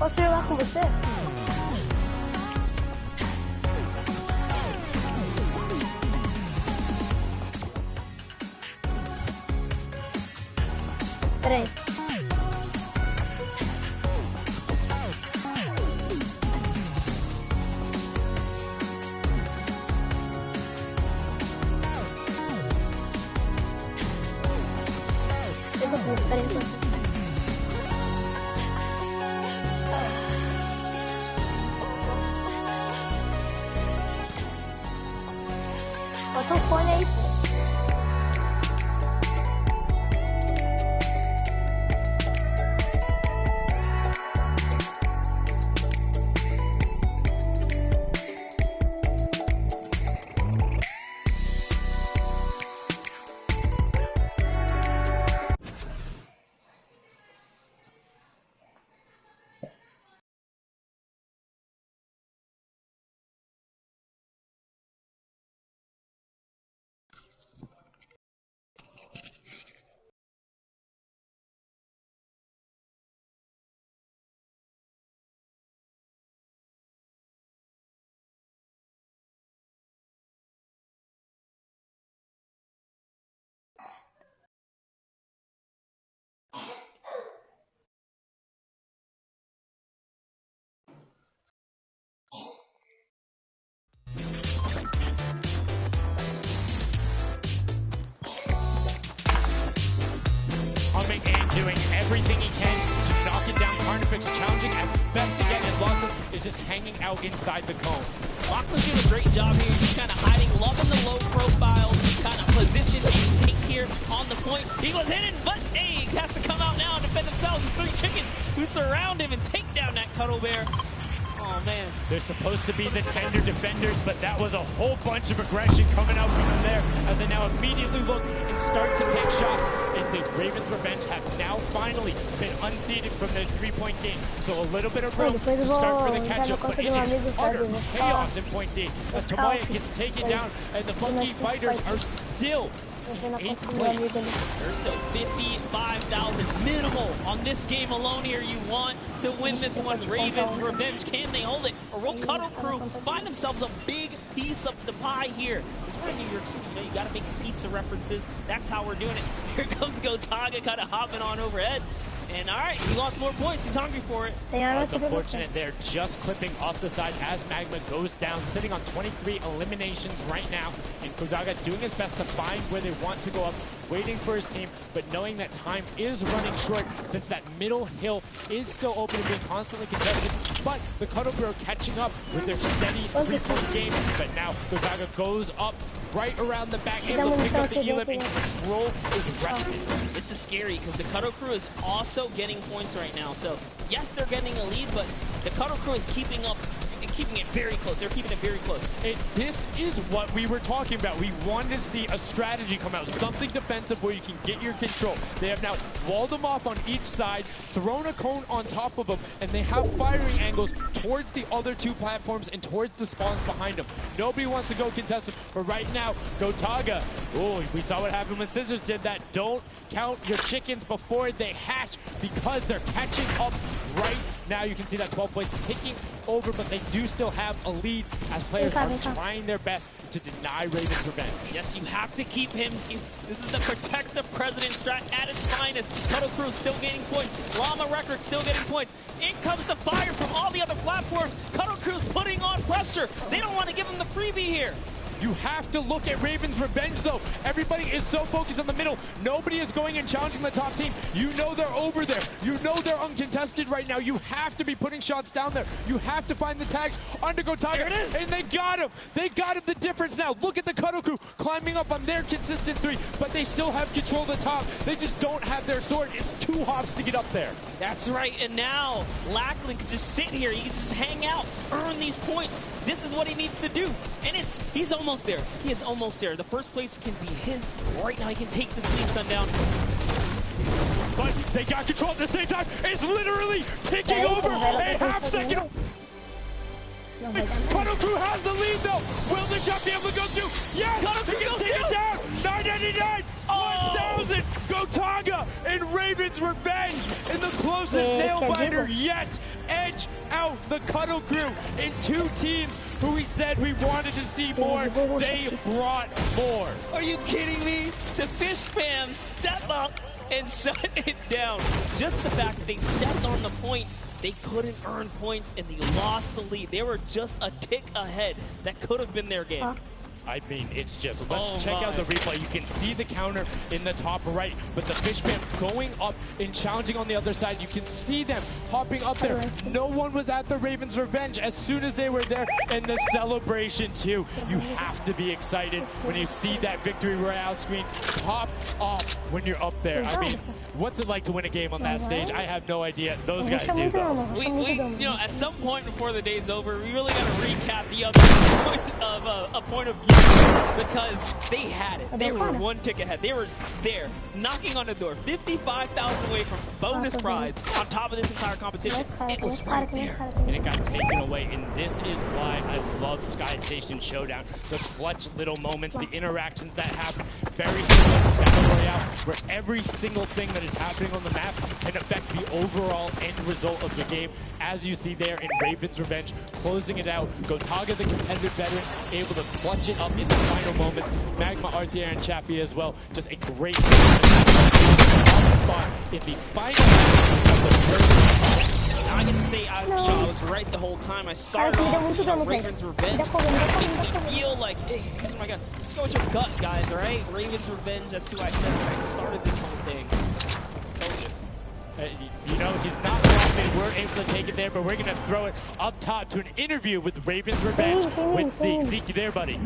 Posso jogar com você? Peraí. Peraí, bota o fone aí, pô. everything he can to knock it down. Carnifex challenging as best he can, and Lachlan is just hanging out inside the cone. Lachlan's doing a great job here. He's kind of hiding, loving the low profile, kind of position and take here on the point. He goes hidden, but hey, he has to come out now and defend themselves. It's 3 chickens who surround him and take down that Cuddle Bear. Oh, man. They're supposed to be the tender defenders, but that was a whole bunch of aggression coming out from them there as they now immediately look and start to take shots. And the Ravens Revenge have now finally been unseated from their 3-point game. So a little bit of room to start for the catch-up, but it is utter chaos in point D as Tomoya gets taken down, and the Funky Fighters are still in 8th place. There's still 55,000 minimal on this game alone here. You want to win this one. Ravens Revenge, can they hold it? Or will Cuddle Crew find themselves a big piece of the pie here? Because we're in New York City, you know, you got to make pizza references. That's how we're doing it. Here comes Gotaga kind of hopping on overhead. And all right, he wants more points. He's hungry for it. It's unfortunate they're just clipping off the side as Magma goes down, sitting on 23 eliminations right now. And Kodaga doing his best to find where they want to go up, waiting for his team, but knowing that time is running short since that middle hill is still open and being constantly contested. But the Cuddle Crew are catching up with their steady 3-point game. But now Kodaga goes up right around the back, able to pick up the Elim, and control is rested. This is scary because the Cuddle Crew is also getting points right now. So yes, they're getting a lead, but the Cuddle Crew is keeping up and keeping it very close. They're keeping it very close. This is what we were talking about. We wanted to see a strategy come out, something defensive where you can get your control. They have now walled them off on each side, thrown a cone on top of them, and they have firing angles towards the other 2 platforms and towards the spawns behind them. Nobody wants to go contested, but right now, Gotaga, oh, we saw what happened when Scissors did that. Don't count your chickens before they hatch because they're catching up right now. You can see that 12 points ticking over, but they do still have a lead as players are trying their best to deny Ravens Revenge. Yes, you have to keep him safe. This is the protect the president strat at its finest. Cuddle Crew still gaining points. Llama Record still getting points. In comes the fire from all the other platforms. Cuddle Crew's putting on pressure. They don't want to give him the freebie here. You have to look at Ravens Revenge, though. Everybody is so focused on the middle. Nobody is going and challenging the top team. You know they're over there. You know they're uncontested right now. You have to be putting shots down there. You have to find the tags under Gotaga. There it is. And they got him. They got him the difference now. Look at the Cuddle Crew climbing up on their consistent 3, but they still have control of the top. They just don't have their sword. It's 2 hops to get up there. That's right. And now Lachlan can just sit here. He can just hang out, earn these points. This is what he needs to do. And he's almost there. He is almost there. The first place can be his. Right now he can take this lead sun down. But they got control at the same time. It's literally ticking over a half-second. Cuddle Crew has the lead, though. Will the shot be able to go to? Yes! Cuddle Crew goes take it down! 999! 1,000! Gotaga and Ravens Revenge in the closest nail biter yet. Edge out the Cuddle Crew in 2 teams who we said we wanted to see more. They brought more. Are you kidding me? The Fish fam step up and shut it down. Just the fact that they stepped on the point, they couldn't earn points and they lost the lead. They were just a tick ahead. That could have been their game. I mean, it's just, let's check out the replay. You can see the counter in the top right, but the Fish Fam going up and challenging on the other side. You can see them hopping up there. No one was at the Ravens Revenge as soon as they were there, and the celebration too. You have to be excited when you see that Victory Royale screen pop off when you're up there. I mean, what's it like to win a game on that stage? I have no idea. Those guys do, though. We you know, at some point before the day's over, we really got to recap the other point of a point of view. Because they had it. They were 1 tick ahead. They were there, knocking on the door. 55,000 away from bonus prize on top of this entire competition. It was right there. And it got taken away. And this is why I love Sky Station Showdown. The clutch little moments, the interactions that happen. Very similar to Battle Royale, where every single thing that is happening on the map can affect the overall end result of the game. As you see there in Ravens Revenge, closing it out. Gotaga, the competitive veteran, able to clutch it up in the final moments. Magma, Arthier, and Chappie as well. Just a great spot in the final of the first. I can say I was right the whole time. I started off Ravens Revenge. It feel like, hey, oh my god, let's go with your gut, guys, all right? Ravens Revenge, that's who I said when I started this whole thing. I told you. You know, he's not dropping. We're able to take it there, but we're going to throw it up top to an interview with Raven's Revenge with Zeke. Zeke, you there, buddy?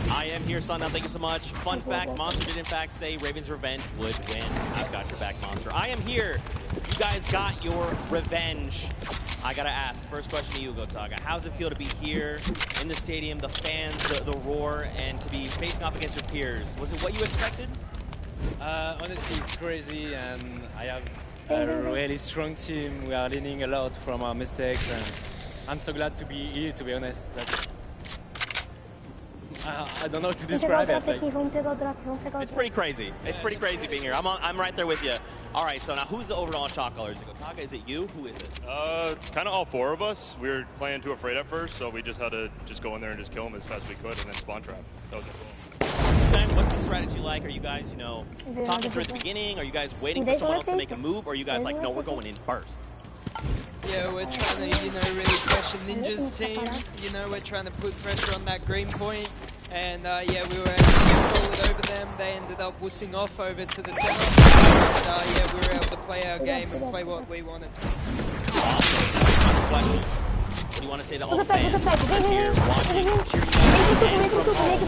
I am here, son. Now, thank you so much. Fun fact, Monster did in fact say Raven's Revenge would win. I've got your back, Monster. I am here. You guys got your revenge. I gotta ask, first question to you, Gotaga. How does it feel to be here in the stadium, the fans, the roar, and to be facing off against your peers? Was it what you expected? Honestly, it's crazy, and I have a really strong team. We are learning a lot from our mistakes, and I'm so glad to be here, to be honest. I don't know how to describe it. It's pretty crazy. It's pretty crazy being here. I'm right there with you. All right, so now who's the overall shot caller? Is it Gotaga? Is it you? Who is it? Kind of all four of us. We were playing too afraid at first, so we just had to just go in there and just kill them as fast as we could, and then spawn trap. That was it. Okay, what's the strategy like? Are you guys, talking through at the beginning? Are you guys waiting for someone else to make a move? Or are you guys like, no, we're going in first? Yeah, we're trying to, really pressure Ninja's team. We're trying to put pressure on that green point. And yeah, we were able to control it over them. They ended up wussing off over to the center. And yeah, we were able to play our game and play what we wanted. What do you want to say to all the fans here watching, cheering you on, and from home?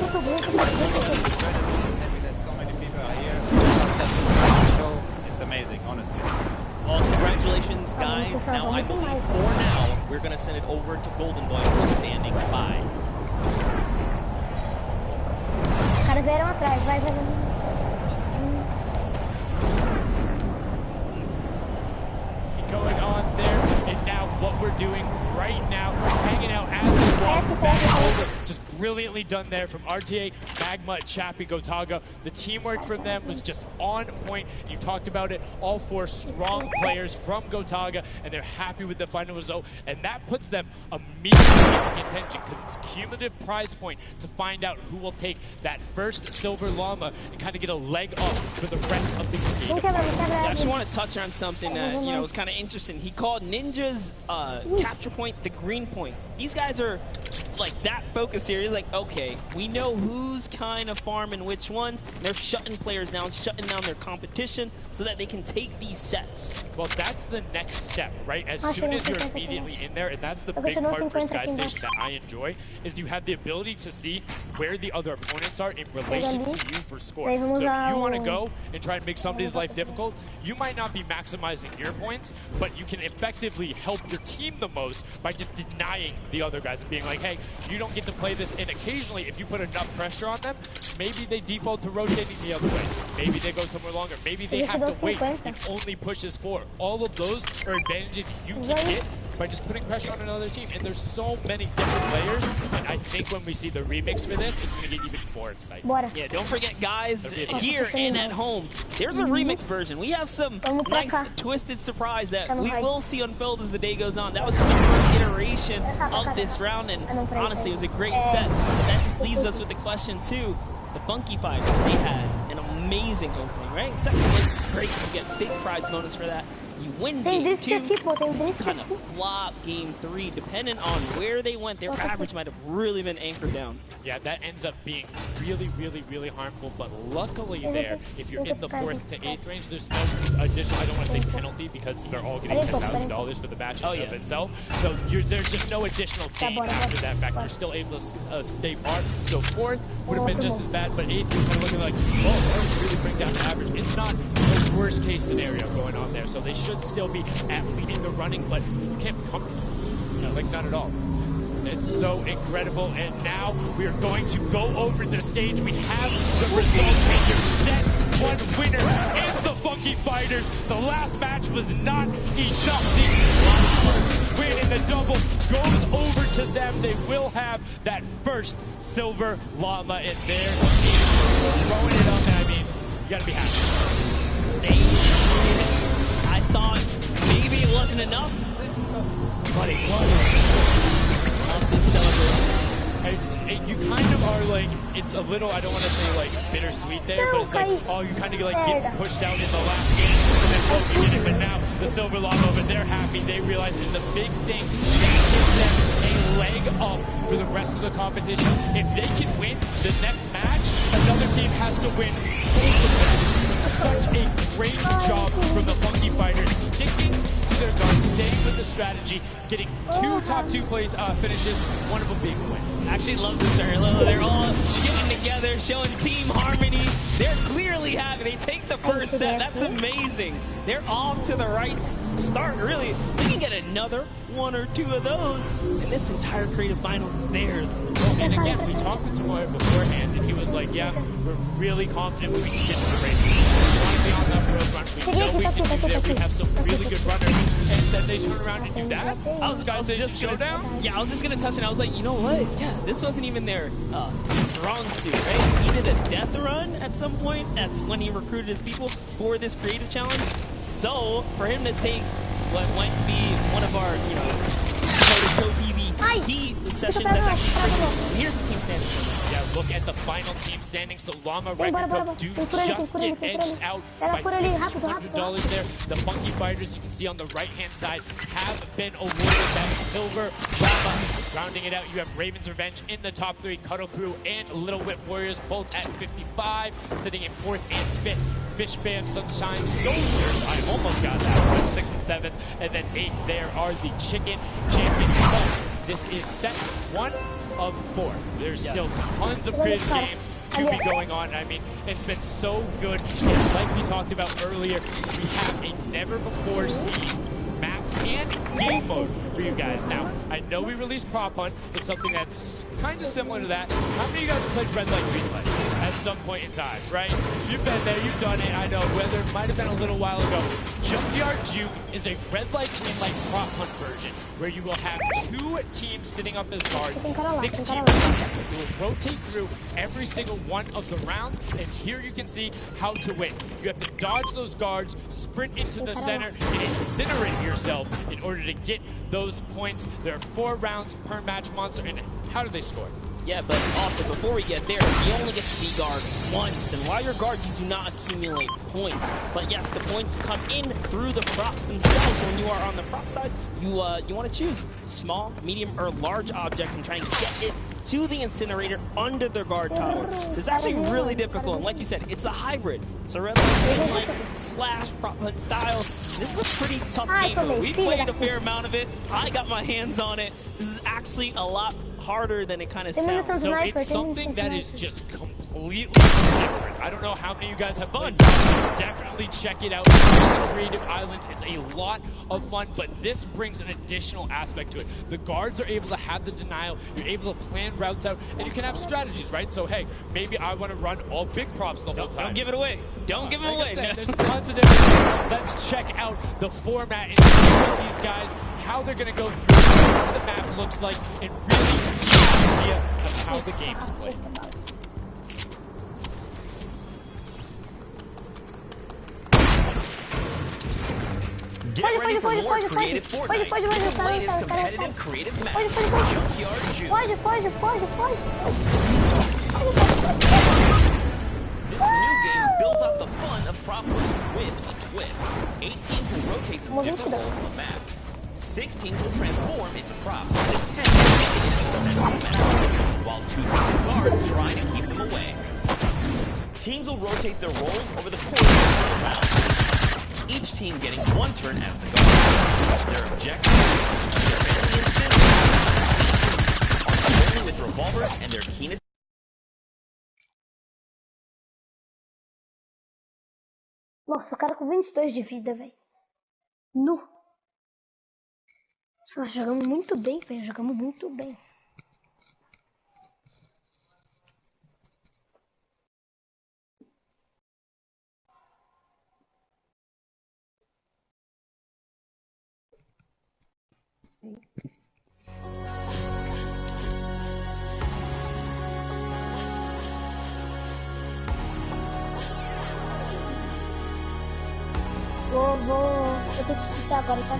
It's amazing, honestly. Well, congratulations, guys. Now, I believe for now, we're going to send it over to Golden Boy, who's standing by. Going on there, and now what we're doing right now, hanging out as we walk back over, just brilliantly done there from RTA, Magma, Chappie, Gotaga. The teamwork from them was just on point. You talked about it, all four strong players from Gotaga, and they're happy with the final result, and that puts them immediately in contention because it's cumulative prize point to find out who will take that first silver llama and kind of get a leg up for the rest of the game. I just want to touch on something that was kind of interesting. He called Ninja's capture point the green point. These guys are like that focused here. He's like, okay, we know who's kind of farming which ones. They're shutting players down, shutting down their competition so that they can take these sets. Well, that's the next step, right? As soon as you're immediately in there, and that's the big part for Sky Station that I enjoy, is you have the ability to see where the other opponents are in relation to you for score. So if you want to go and try and make somebody's life difficult, you might not be maximizing your points, but you can effectively help your team the most by just denying the other guys and being like, hey, you don't get to play this. And occasionally, if you put enough pressure on them, maybe they default to rotating the other way. Maybe they go somewhere longer. Maybe they have to wait and only pushes forward. All of those are advantages you can get by just putting pressure on another team. And there's so many different players, and I think when we see the remix for this, it's going to get even more exciting. Yeah, don't forget, guys, here and at home, there's a remix version. We have some nice twisted surprise that we will see unfold as the day goes on. That was just the first iteration of this round, and honestly, it was a great set. But that just leaves us with the question, too. The Funky Fighters, they had an amazing opening, right? Second place is great. You get big prize bonus for that. You win game 2, you kind of flop game 3. Depending on where they went, their average might have really been anchored down. Yeah, that ends up being really, really, really harmful. But luckily there, if you're in the 4th to 8th range, there's no additional, I don't want to say penalty, because they're all getting $10,000 for the match in of itself. So there's just no additional gain after that fact. You're still able to stay par. So 4th would have been just as bad, but 8th you're kind of looking like, oh, let's really bring down the average. It's not the worst case scenario going on there. So they should still be in the running, but you can't be comfortable. Like, not at all. It's so incredible, and now we are going to go over the stage. We have the results, and your set one winner is the Funky Fighters. The last match was not enough. The win in the double goes over to them. They will have that first silver llama in there. Throwing it up, I mean, you gotta be happy. They did it. I thought maybe it wasn't enough, but it was. You kind of are like, it's a little, I don't want to say like bittersweet there, but it's like, oh, you kind of like get pushed out in the last game, and then oh, we did it, but now the silver llama, but they're happy, they realize, and the big thing, that gives them a leg up for the rest of the competition. If they can win the next match, another team has to win both of them. such a great job from the Funky Fighters, sticking to their guns, staying with the strategy, getting two top 2 plays finishes, one of them being a win. I actually love this early. They're all getting together, showing team harmony. They're clearly happy. They take the first set. That's amazing. They're off to the right start, really. We can get another 1 or 2 of those, and this entire creative finals is theirs. And again, we talked with Tomoya beforehand, and he was like, yeah, we're really confident we can get to the race. We want to be on that road run. We know we can do that. We have some really good runners. And then they turn around and do that. I was just showdown? Yeah, I was just going to touch it. I was like, you know what? Yeah, this wasn't even their strong suit, right? He did a death run at some point as when he recruited his people for this creative challenge. So, for him to take what might be one of our, toe-to-toe PvP sessions, that's actually pretty. And here's the team standing. Yeah, look at the final team standing. So Llama Record Cup do just get edged out by $1,500 there. The Funky Fighters, you can see on the right-hand side, have been awarded that silver Llama. Rounding it out, you have Raven's Revenge in the top 3, Cuddle Crew and Little Whip Warriors both at 55, sitting in 4th and 5th. Fish Fam, Sunshine Soldiers, I almost got that one, 6th and 7th, and then 8th there are the Chicken Champions. But this is set 1 of 4. There's still tons of creative games to be going on. I mean, it's been so good. And like we talked about earlier, we have a never-before-seen map and game mode for you guys. Now, I know we released Prop Hunt. It's something that's kind of similar to that. How many of you guys have played Red Light, Green Light at some point in time, right? You've been there, you've done it. I know, whether it might have been a little while ago. Junkyard Juke is a Red Light, Green Light Prop Hunt version where you will have 2 teams sitting up as guards, 6 teams. You will rotate through every single one of the rounds, and here you can see how to win. You have to dodge those guards, sprint into the center, and incinerate yourself in order to get those points. There are 4 rounds per match, Monster, and how do they score? Yeah, but also, before we get there, you only get to be guard once, and while you're guard, you do not accumulate points. But yes, the points come in through the props themselves, so when you are on the prop side, you want to choose small, medium, or large objects and try and get it to the incinerator under the guard tower. So it's actually really difficult, and like you said, it's a hybrid. It's a Red Light / Prop Hunt style. This is a pretty tough game, though. We played a fair amount of it. I got my hands on it. This is actually a lot harder than it kind of sounds. So it's something that is just completely different. I don't know how many of you guys have fun. Definitely check it out. The Creative Islands is a lot of fun, but this brings an additional aspect to it. The guards are able to have the denial. You're able to plan routes out, and you can have strategies, right? So, hey, maybe I want to run all big props the whole time. Don't give it away. Don't give it away. There's tons of different. Let's check out the format and see what these guys, how they're going to go through, what the map looks like, and really get an idea of how the game is played. Get ready for more creative Fortnite. The latest competitive creative map. Junkyard Juke. This new game builds off the fun of prop hunt with a twist. 8 teams will rotate through different holes on the map. 6 teams will transform into props, and 10 will get into the central map, while 2 teams of guards try to keep them away. Teams will rotate their roles over the course of the round. Each team getting 1 turn as the guard. Their objective is only with revolvers and their keen. Nossa, o cara com 22 de vida, velho. Nu. Nós jogamos muito bem, velho. Jogamos muito bem. Eu tenho que escutar agora, tá?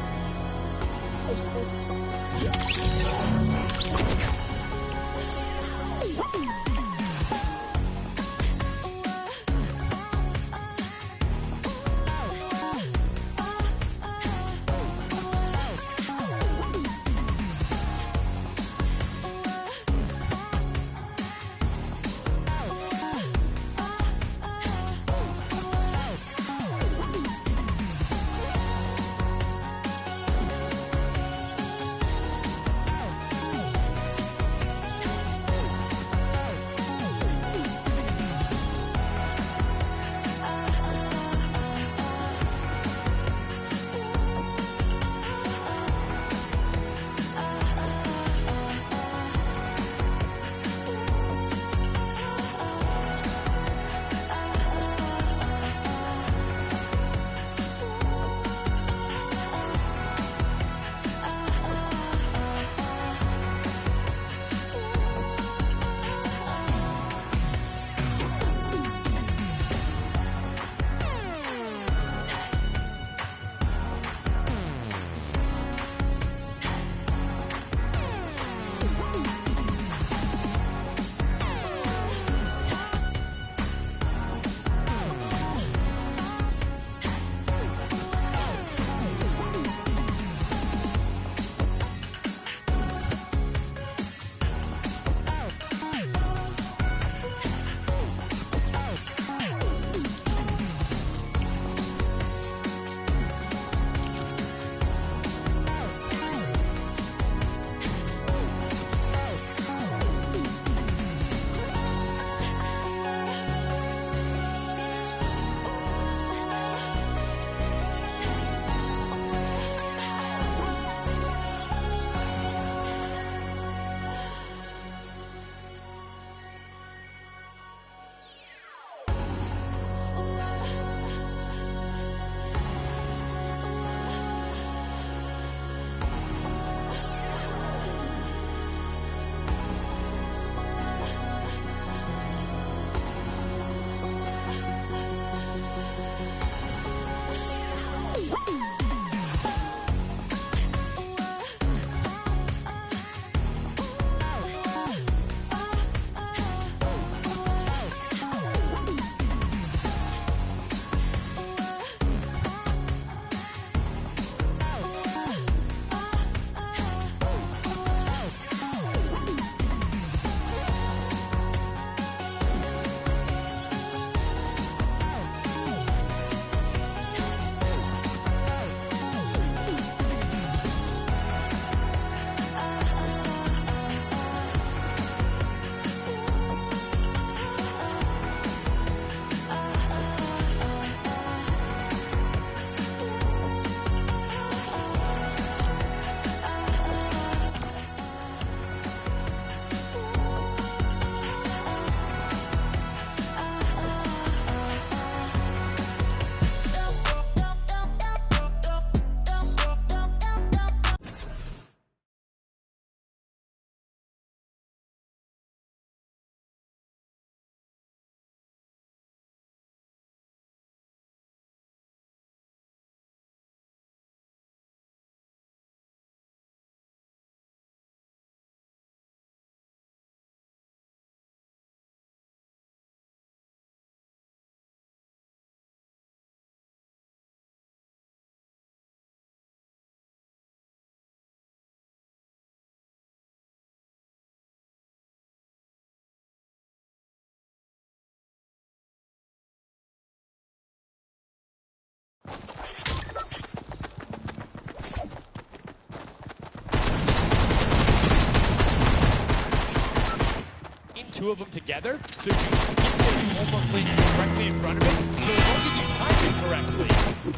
two of them together, so you can almost lay directly in front of it. So as long as you time it correctly,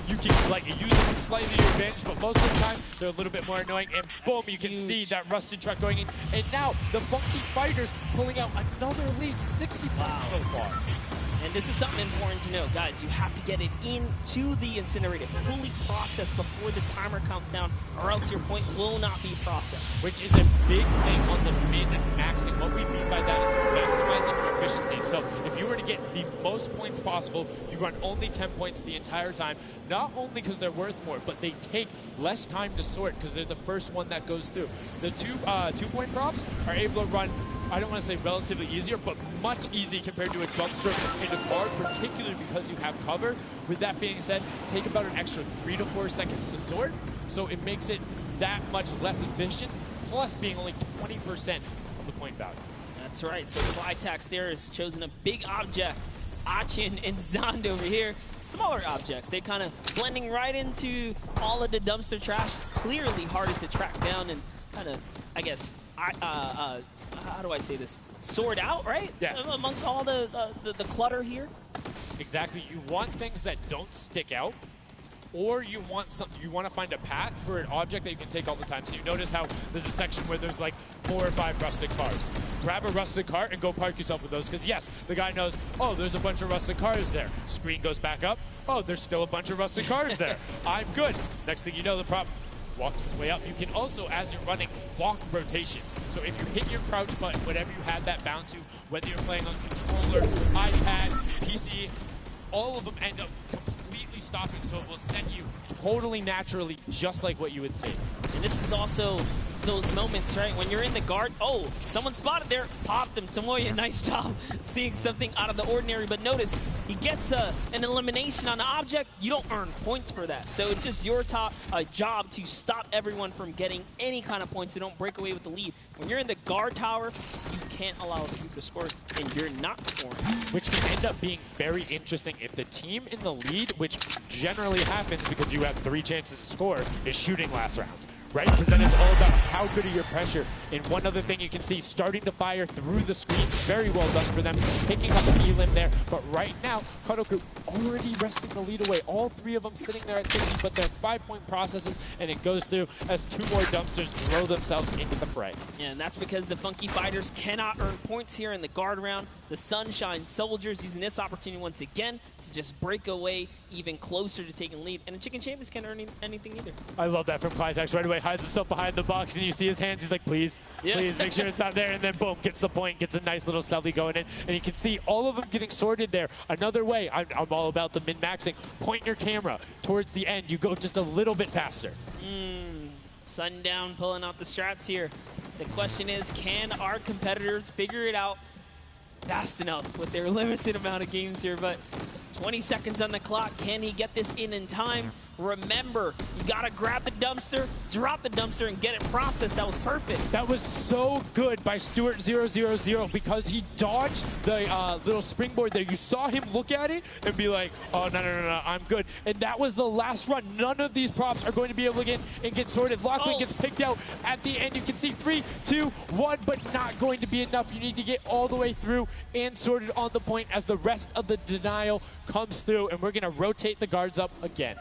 you can like use them slightly to your advantage, but most of the time they're a little bit more annoying. And boom, you can see that rusted truck going in. And now the Funky Fighters pulling out another lead, 60 points so far. And this is something important to know, guys. You have to get it into the incinerator, fully processed before the timer counts down, or else your point will not be processed. Which is a big thing on the min-maxing. What we mean by that is maximizing your efficiency. So if you were to get the most points possible, you run only 10 points the entire time. Not only because they're worth more, but they take less time to sort because they're the first one that goes through. The two-point props are able to run, I don't want to say relatively easier, but much easier compared to a dumpster in a card, particularly because you have cover. With that being said, take about an extra 3 to 4 seconds to sort, so it makes it that much less efficient, plus being only 20% of the point value. That's right, so Flytax there has chosen a big object. Achin and Zand over here, smaller objects. They're kind of blending right into all of the dumpster trash, clearly hardest to track down and kind of, I guess, how do I say this? Sort out, right? Yeah. Amongst all the clutter here. Exactly. You want things that don't stick out, or you want to find a path for an object that you can take all the time. So you notice how there's a section where there's like 4 or 5 rusted cars. Grab a rusted car and go park yourself with those, because yes, the guy knows, oh, there's a bunch of rusted cars there. Screen goes back up. Oh, there's still a bunch of rusted cars there. I'm good. Next thing you know, the prop walks his way up. You can also, as you're running, walk rotation. So if you hit your crouch button, whatever you had that bound to, whether you're playing on controller, iPad, PC, all of them end up completely stopping, so it will set you totally naturally, just like what you would see. And this is also those moments, right, when you're in the guard, oh, someone spotted there, popped him. Tomoya, nice job seeing something out of the ordinary, but notice he gets an elimination on the object. You don't earn points for that, so it's just your job to stop everyone from getting any kind of points, so don't break away with the lead. When you're in the guard tower, you can't allow a team to score, and you're not scoring. Which can end up being very interesting if the team in the lead, which generally happens because you have 3 chances to score, is shooting last round. Right? Because then it's all about how good are your pressure. And one other thing you can see, starting to fire through the screen, very well done for them, picking up an elim there. But right now, Kadoku already wresting the lead away. All 3 of them sitting there at 60, but they're 5-point processes, and it goes through as 2 more dumpsters throw themselves into the fray. Yeah, and that's because the Funky Fighters cannot earn points here in the guard round. The Sunshine Soldiers using this opportunity once again to just break away even closer to taking lead. And the Chicken Champions can't earn anything either. I love that from Flytax. Right away, hides himself behind the box, and you see his hands. He's like, please, please make sure it's not there. And then boom, gets the point, gets a nice little selfie going in. And you can see all of them getting sorted there. Another way, I'm all about the min-maxing. Point your camera towards the end. You go just a little bit faster. Sundown pulling out the strats here. The question is, can our competitors figure it out fast enough with their limited amount of games here? But 20 seconds on the clock. Can he get this in time? Remember, you gotta grab the dumpster, drop the dumpster, and get it processed. That was perfect. That was so good by Stuart000 because he dodged the little springboard there. You saw him look at it and be like, oh, no, I'm good. And that was the last run. None of these props are going to be able to get sorted. Lachlan gets picked out at the end. You can see 3, 2, 1, but not going to be enough. You need to get all the way through and sorted on the point as the rest of the denial comes through, and we're going to rotate the guards up again.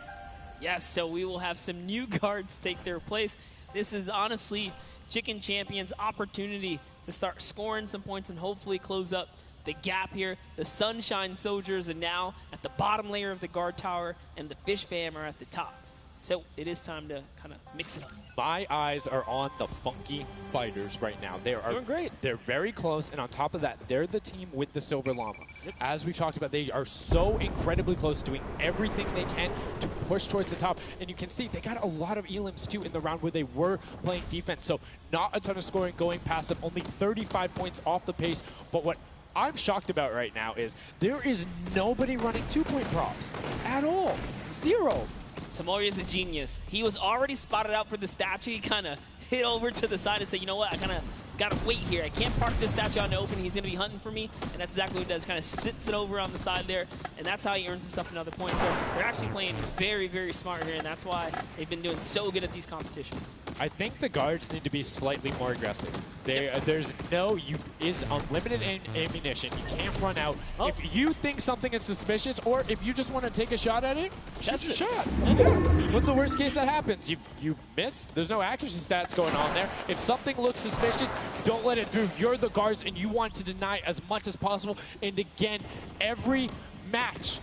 Yes, so we will have some new guards take their place. This is honestly Chicken Champions' opportunity to start scoring some points and hopefully close up the gap here. The Sunshine Soldiers are now at the bottom layer of the guard tower, and the Fish Fam are at the top. So it is time to kind of mix it up. My eyes are on the Funky Fighters right now. They are doing great. They're very close, and on top of that, they're the team with the Silver Llama. Yep. As we've talked about, they are so incredibly close, doing everything they can to push towards the top. And you can see they got a lot of elims, too, in the round where they were playing defense. So not a ton of scoring going past them, only 35 points off the pace. But what I'm shocked about right now is there is nobody running 2-point props at all. 0. Tomoya is a genius. He was already spotted out for the statue. He kind of hit over to the side and said, you know what, I kind of got to wait here. I can't park this statue on the open. He's going to be hunting for me. And that's exactly what he does. Kind of sits it over on the side there. And that's how he earns himself another point. So they're actually playing very, very smart here. And that's why they've been doing so good at these competitions. I think the guards need to be slightly more aggressive. There's is unlimited ammunition. You can't run out. Oh. If you think something is suspicious, or if you just want to take a shot at it, shoot your shot. What's the worst case that happens? You miss. There's no accuracy stats going on there. If something looks suspicious, don't let it through. You're the guards, and you want to deny as much as possible. And again, every match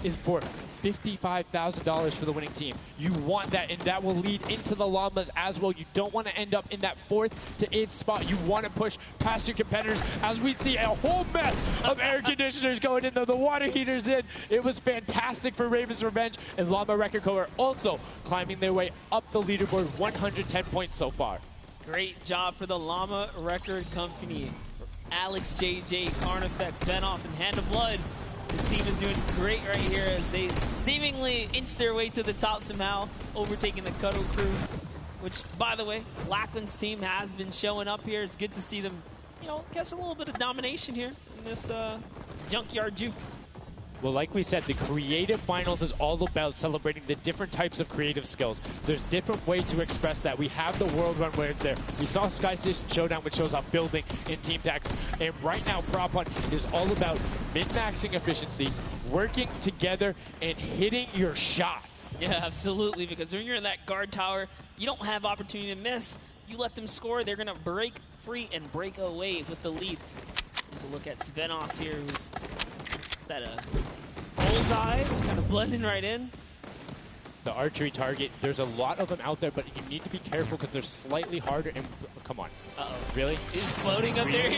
is for $55,000 for the winning team. You want that, and that will lead into the llamas as well. You don't want to end up in that 4th to 8th spot. You want to push past your competitors, as we see a whole mess of air conditioners going in, the water heaters in. It was fantastic for Raven's Revenge, and Llama Record Co. are also climbing their way up the leaderboard, 110 points so far. Great job for the Llama Record Company. Alex, JJ, Carnifex, Venos, and Hand of Blood. This team is doing great right here as they seemingly inch their way to the top somehow, overtaking the Cuddle Crew, which, by the way, Lackland's team has been showing up here. It's good to see them, you know, catch a little bit of domination here in this junkyard juke. Well, like we said, the creative finals is all about celebrating the different types of creative skills. There's different ways to express that. We have the World Run where it's there. We saw Sky Station Showdown, which shows off building in team tactics. And right now, Prop Hunt is all about min-maxing efficiency, working together, and hitting your shots. Yeah, absolutely, because when you're in that guard tower, you don't have opportunity to miss. You let them score, they're going to break free and break away with the lead. Here's a look at Svenos here, who's that bullseye, just kind of blending right in. The archery target, there's a lot of them out there, but you need to be careful because they're slightly harder. And come on. Uh-oh. Really? He's floating up there.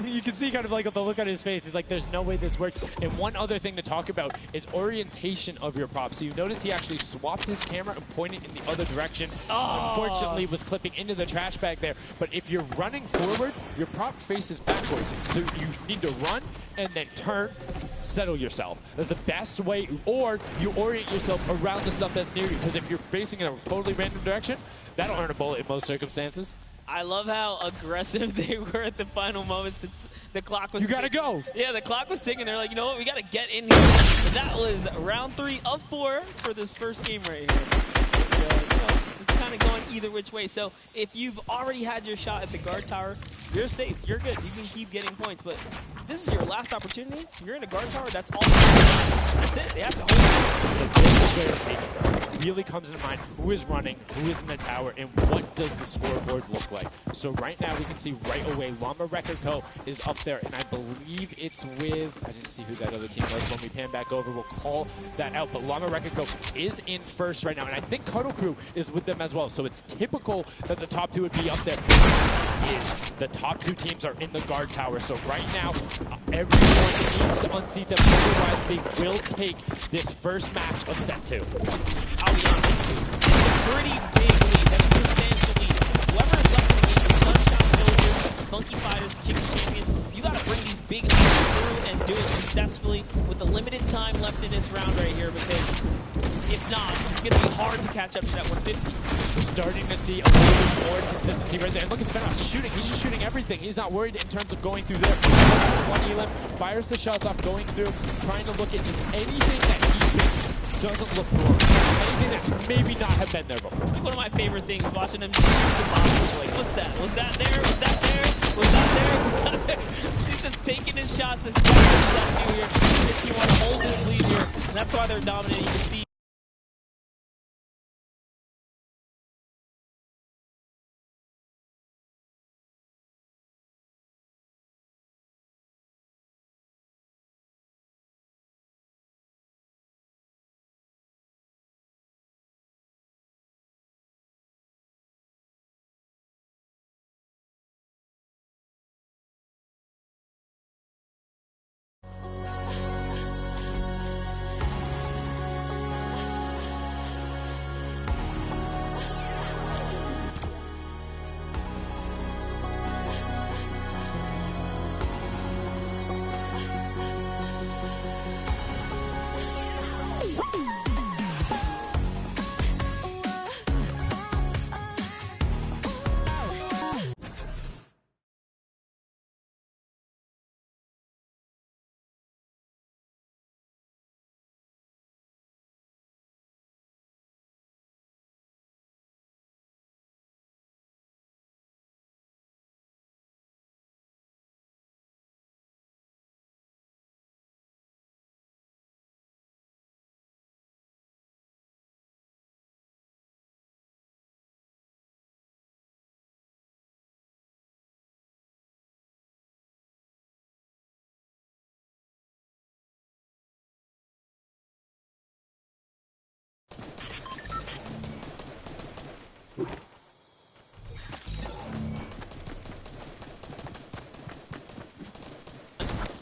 You can see kind of like the look on his face. He's like, there's no way this works. And one other thing to talk about is orientation of your prop. So you notice he actually swapped his camera and pointed in the other direction. Oh. Unfortunately, was clipping into the trash bag there. But if you're running forward, your prop faces backwards. So you need to run and then turn, settle yourself. That's the best way. Or you orient yourself around the stuff that's near you. Because if you're facing in a totally random direction, that'll earn a bullet in most circumstances. I love how aggressive they were at the final moments. The clock was... You gotta go! Yeah, the clock was ticking. They're like, you know what, we gotta get in here. But that was round 3 of 4 for this first game right here. It's kind of going either which way. So if you've already had your shot at the guard tower, you're safe. You're good. You can keep getting points. But this is your last opportunity. You're in a guard tower. That's all. That's it. They have to hold it. Really comes into mind who is running, who is in the tower, and what does the scoreboard look like. So right now we can see right away Llama Record Co. is up there, and I believe it's with, I didn't see who that other team was. When we pan back over, we'll call that out. But Llama Record Co. is in first right now, and I think Cuddle Crew is with them as well. So it's typical that the top 2 would be up there. The top 2 teams are in the guard tower. So right now, everyone needs to unseat them. Otherwise, they will take this first match of set 2. I'll be honest, pretty big lead. That's a substantial lead. Whoever is left in the game, Sunshine Soldiers, Funky Fighters, Chicken Champions, you gotta bring these big leads through and do it successfully with the limited time left in this round right here, because if not, it's gonna be hard to catch up to that 150. We're starting to see a little bit more consistency right there. And look at Svenos shooting. He's just shooting everything. He's not worried in terms of going through there. One elim, fires the shots off, going through, trying to look at just anything that he thinks doesn't look normal. Anything that maybe not have been there before. One of my favorite things, watching him shoot the boxes. Like, what's that? Was that there? Was that there? Was that there? Was that there? He's just taking his shots as fast as he does here. If you want to hold his lead here, and that's why they're dominating. You can see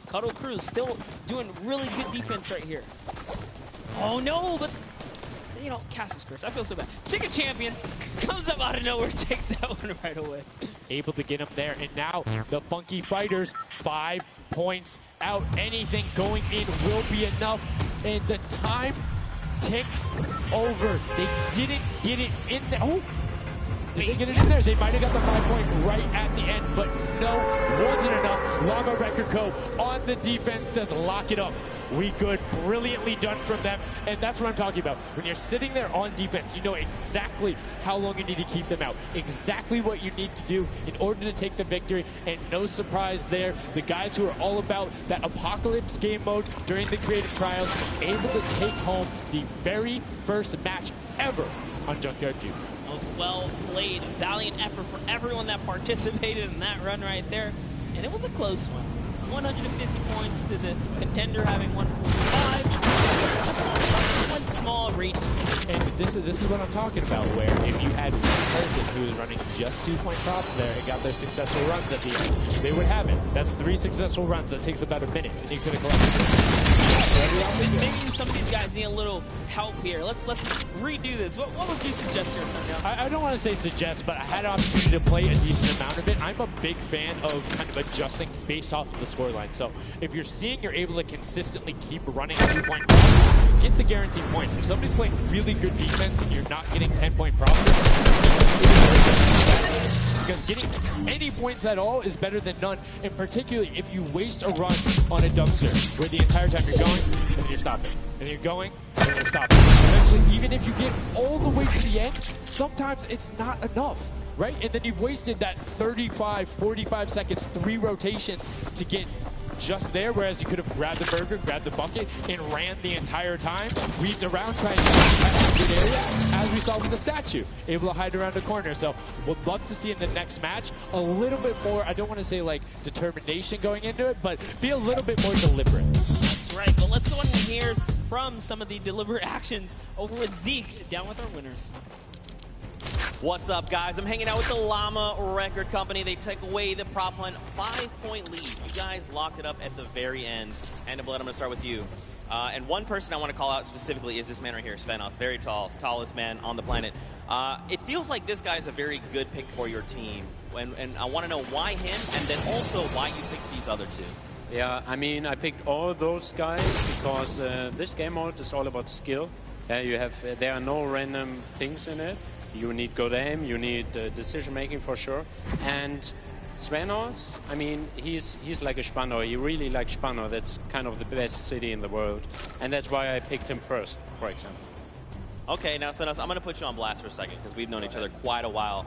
Cuddle Cruz still doing really good defense right here. Oh no, but you know, Cass's curse. I feel so bad. Chicken Champion comes up out of nowhere, takes that one right away. Able to get him there, and now the Funky Fighters 5 points out. Anything going in will be enough, and the time ticks over. They didn't get it in there. Oh, did they get it in there? They might have got the 5 point right at the end, but no, wasn't enough. Llama Record Co. on the defense says lock it up. We good, brilliantly done from them, and that's what I'm talking about. When you're sitting there on defense, you know exactly how long you need to keep them out, exactly what you need to do in order to take the victory, and no surprise there, the guys who are all about that apocalypse game mode during the creative trials, able to take home the very first match ever on Junkyard Cube. Most well played, valiant effort for everyone that participated in that run right there, and it was a close one. 150 points to the contender having 145. Just one small rating. And this is what I'm talking about, where if you had one person who was running just 2 point props there and got their successful runs at the end, they would have it. That's 3 successful runs. That takes about a minute, and you could have collected. Maybe some of these guys need a little help here. Let's redo this. What would you suggest here, Sundown? I don't want to say suggest, but I had an opportunity to play a decent amount of it. I'm a big fan of kind of adjusting based off of the scoreline. So if you're seeing you're able to consistently keep running 2 point props, get the guaranteed points. If somebody's playing really good defense and you're not getting 10 point props, because getting any points at all is better than none, and particularly if you waste a run on a dumpster where the entire time you're going and then you're stopping, and you're going and then you're stopping. Eventually, even if you get all the way to the end, sometimes it's not enough, right? And then you've wasted that 35, 45 seconds, 3 rotations to get just there, whereas you could have grabbed the burger, grabbed the bucket, and ran the entire time, weaved around trying to get that good area, as we saw with the statue, able to hide around the corner. So would love to see in the next match a little bit more, I don't want to say like determination going into it, but be a little bit more deliberate. That's right, but let's go ahead and hear from some of the deliberate actions over with Zeke, down with our winners. What's up, guys? I'm hanging out with the Llama Record Company. They take away the prop hunt 5-point lead. You guys locked it up at the very end. And I'm going to start with you. And one person I want to call out specifically is this man right here, Svenos. Very tall, tallest man on the planet. It feels like this guy is a very good pick for your team. And I want to know why him, and then also why you picked these other two. Yeah, I mean, I picked all those guys because this game mode is all about skill. There are no random things in it. You need good aim, you need decision making for sure. And Svenos, I mean, he's like a Spandau. He really likes Spandau. That's kind of the best city in the world. And that's why I picked him first, for example. Okay, now Svenos, I'm going to put you on blast for a second because we've known each other quite a while.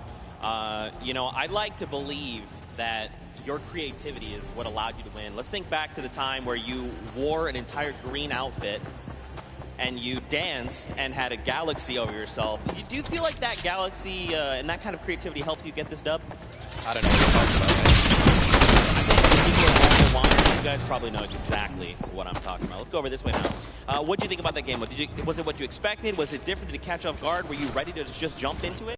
You know, I'd like to believe that your creativity is what allowed you to win. Let's think back to the time where you wore an entire green outfit and you danced and had a galaxy over yourself. Do you feel like that galaxy and that kind of creativity helped you get this dub? I don't know what you're talking about. I think people are you guys probably know exactly what I'm talking about. Let's go over this way now. What did you think about that game? Was it what you expected? Was it different? Did it catch off guard? Were you ready to just jump into it?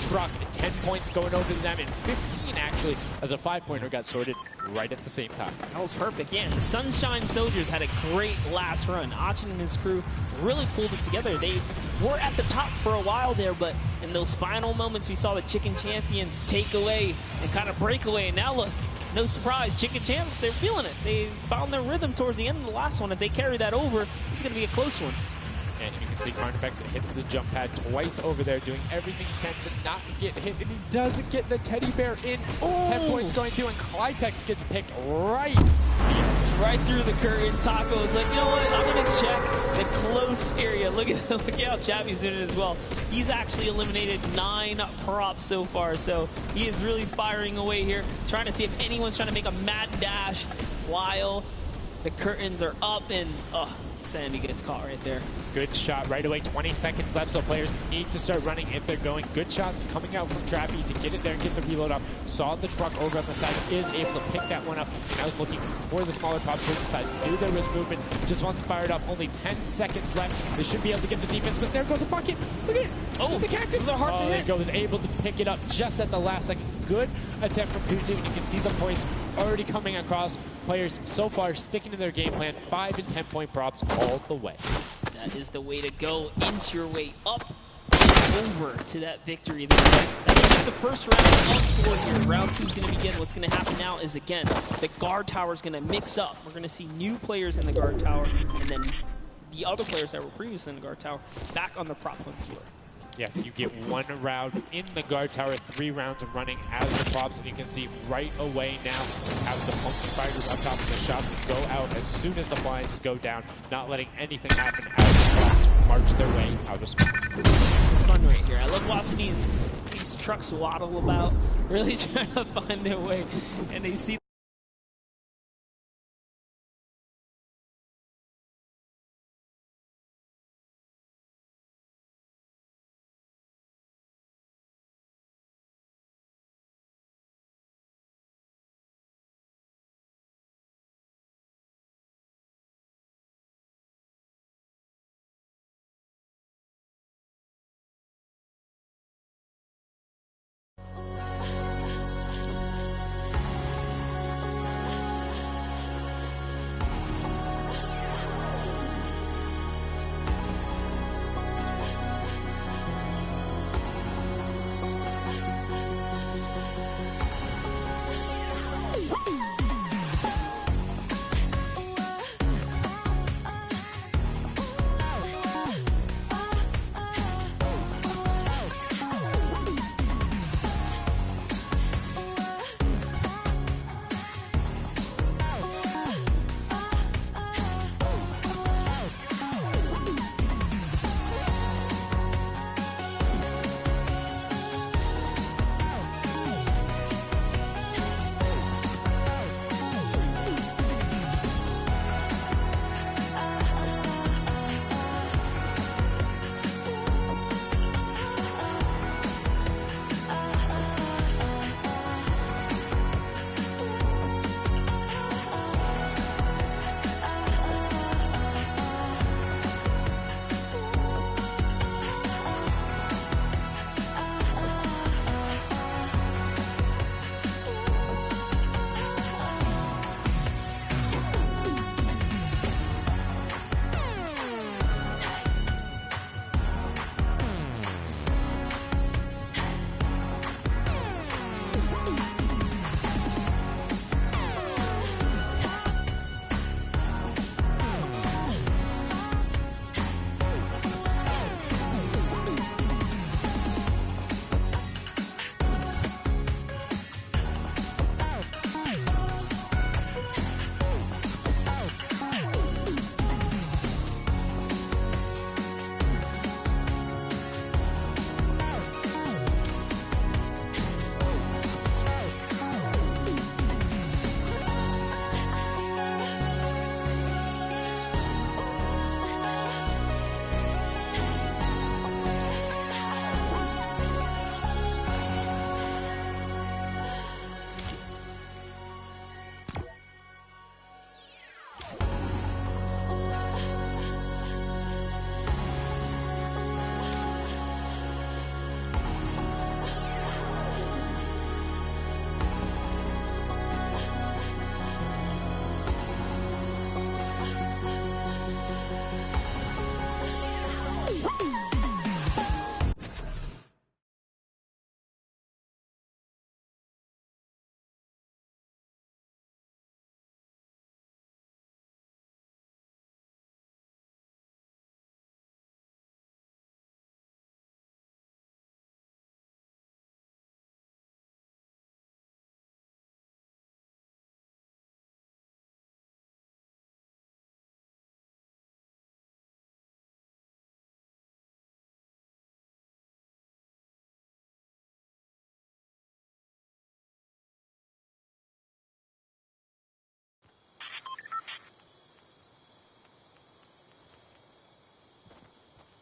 Truck, 10 points going over to them, and 15 actually, as a 5-pointer got sorted right at the same time. That was perfect, yeah. And the Sunshine Soldiers had a great last run. Achin and his crew really pulled it together. They were at the top for a while there, but in those final moments, we saw the Chicken Champions take away and kind of break away. And now look, no surprise, Chicken Champs, they're feeling it. They found their rhythm towards the end of the last one. If they carry that over, it's going to be a close one. And you can see Carnifex hits the jump pad twice over there, doing everything he can to not get hit, and he does get the teddy bear in. Oh. 10 points going through, and Clytex gets picked right through the curtain. Taco is like, you know what, I'm going to check the close area. Look at how Chappy's doing it as well. He's actually eliminated 9 props so far, so he is really firing away here, trying to see if anyone's trying to make a mad dash while the curtains are up, and Sammy gets caught right there. Good shot right away, 20 seconds left, so players need to start running if they're going. Good shots coming out from Trappy to get it there and get the reload up. Saw the truck over on the side, is able to pick that one up. And I was looking for the smaller pop towards the side, knew there was movement, just wants to fire it up. Only 10 seconds left. They should be able to get the defense, but there goes a bucket. Look at it. Oh, the cactus. are hard to hit. There goes, able to pick it up just at the last second. Good attempt from Kutu, and you can see the points already coming across. Players so far sticking to their game plan, 5 and 10 point props all the way. That is the way to go. Inch your way up and over to that victory there. That is the first round of 4 here. Round 2 is going to begin. What's going to happen now is, again, the guard tower is going to mix up. We're going to see new players in the guard tower, and then the other players that were previously in the guard tower back on the prop one floor. Yes, you get 1 round in the guard tower, 3 rounds of running as the props, and you can see right away now how the pumpkin fighters up top of the shots go out as soon as the blinds go down, not letting anything happen as the props march their way out of spawn. This is fun right here. I love watching these trucks waddle about, really trying to find their way, and they see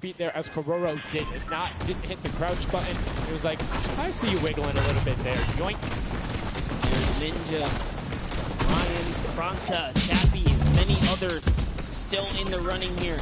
feet there as Kororo didn't hit the crouch button. It was like, I see you wiggling a little bit there. Yoink. There's Ninja, Ryan, Fronta, Chappie, and many others still in the running here.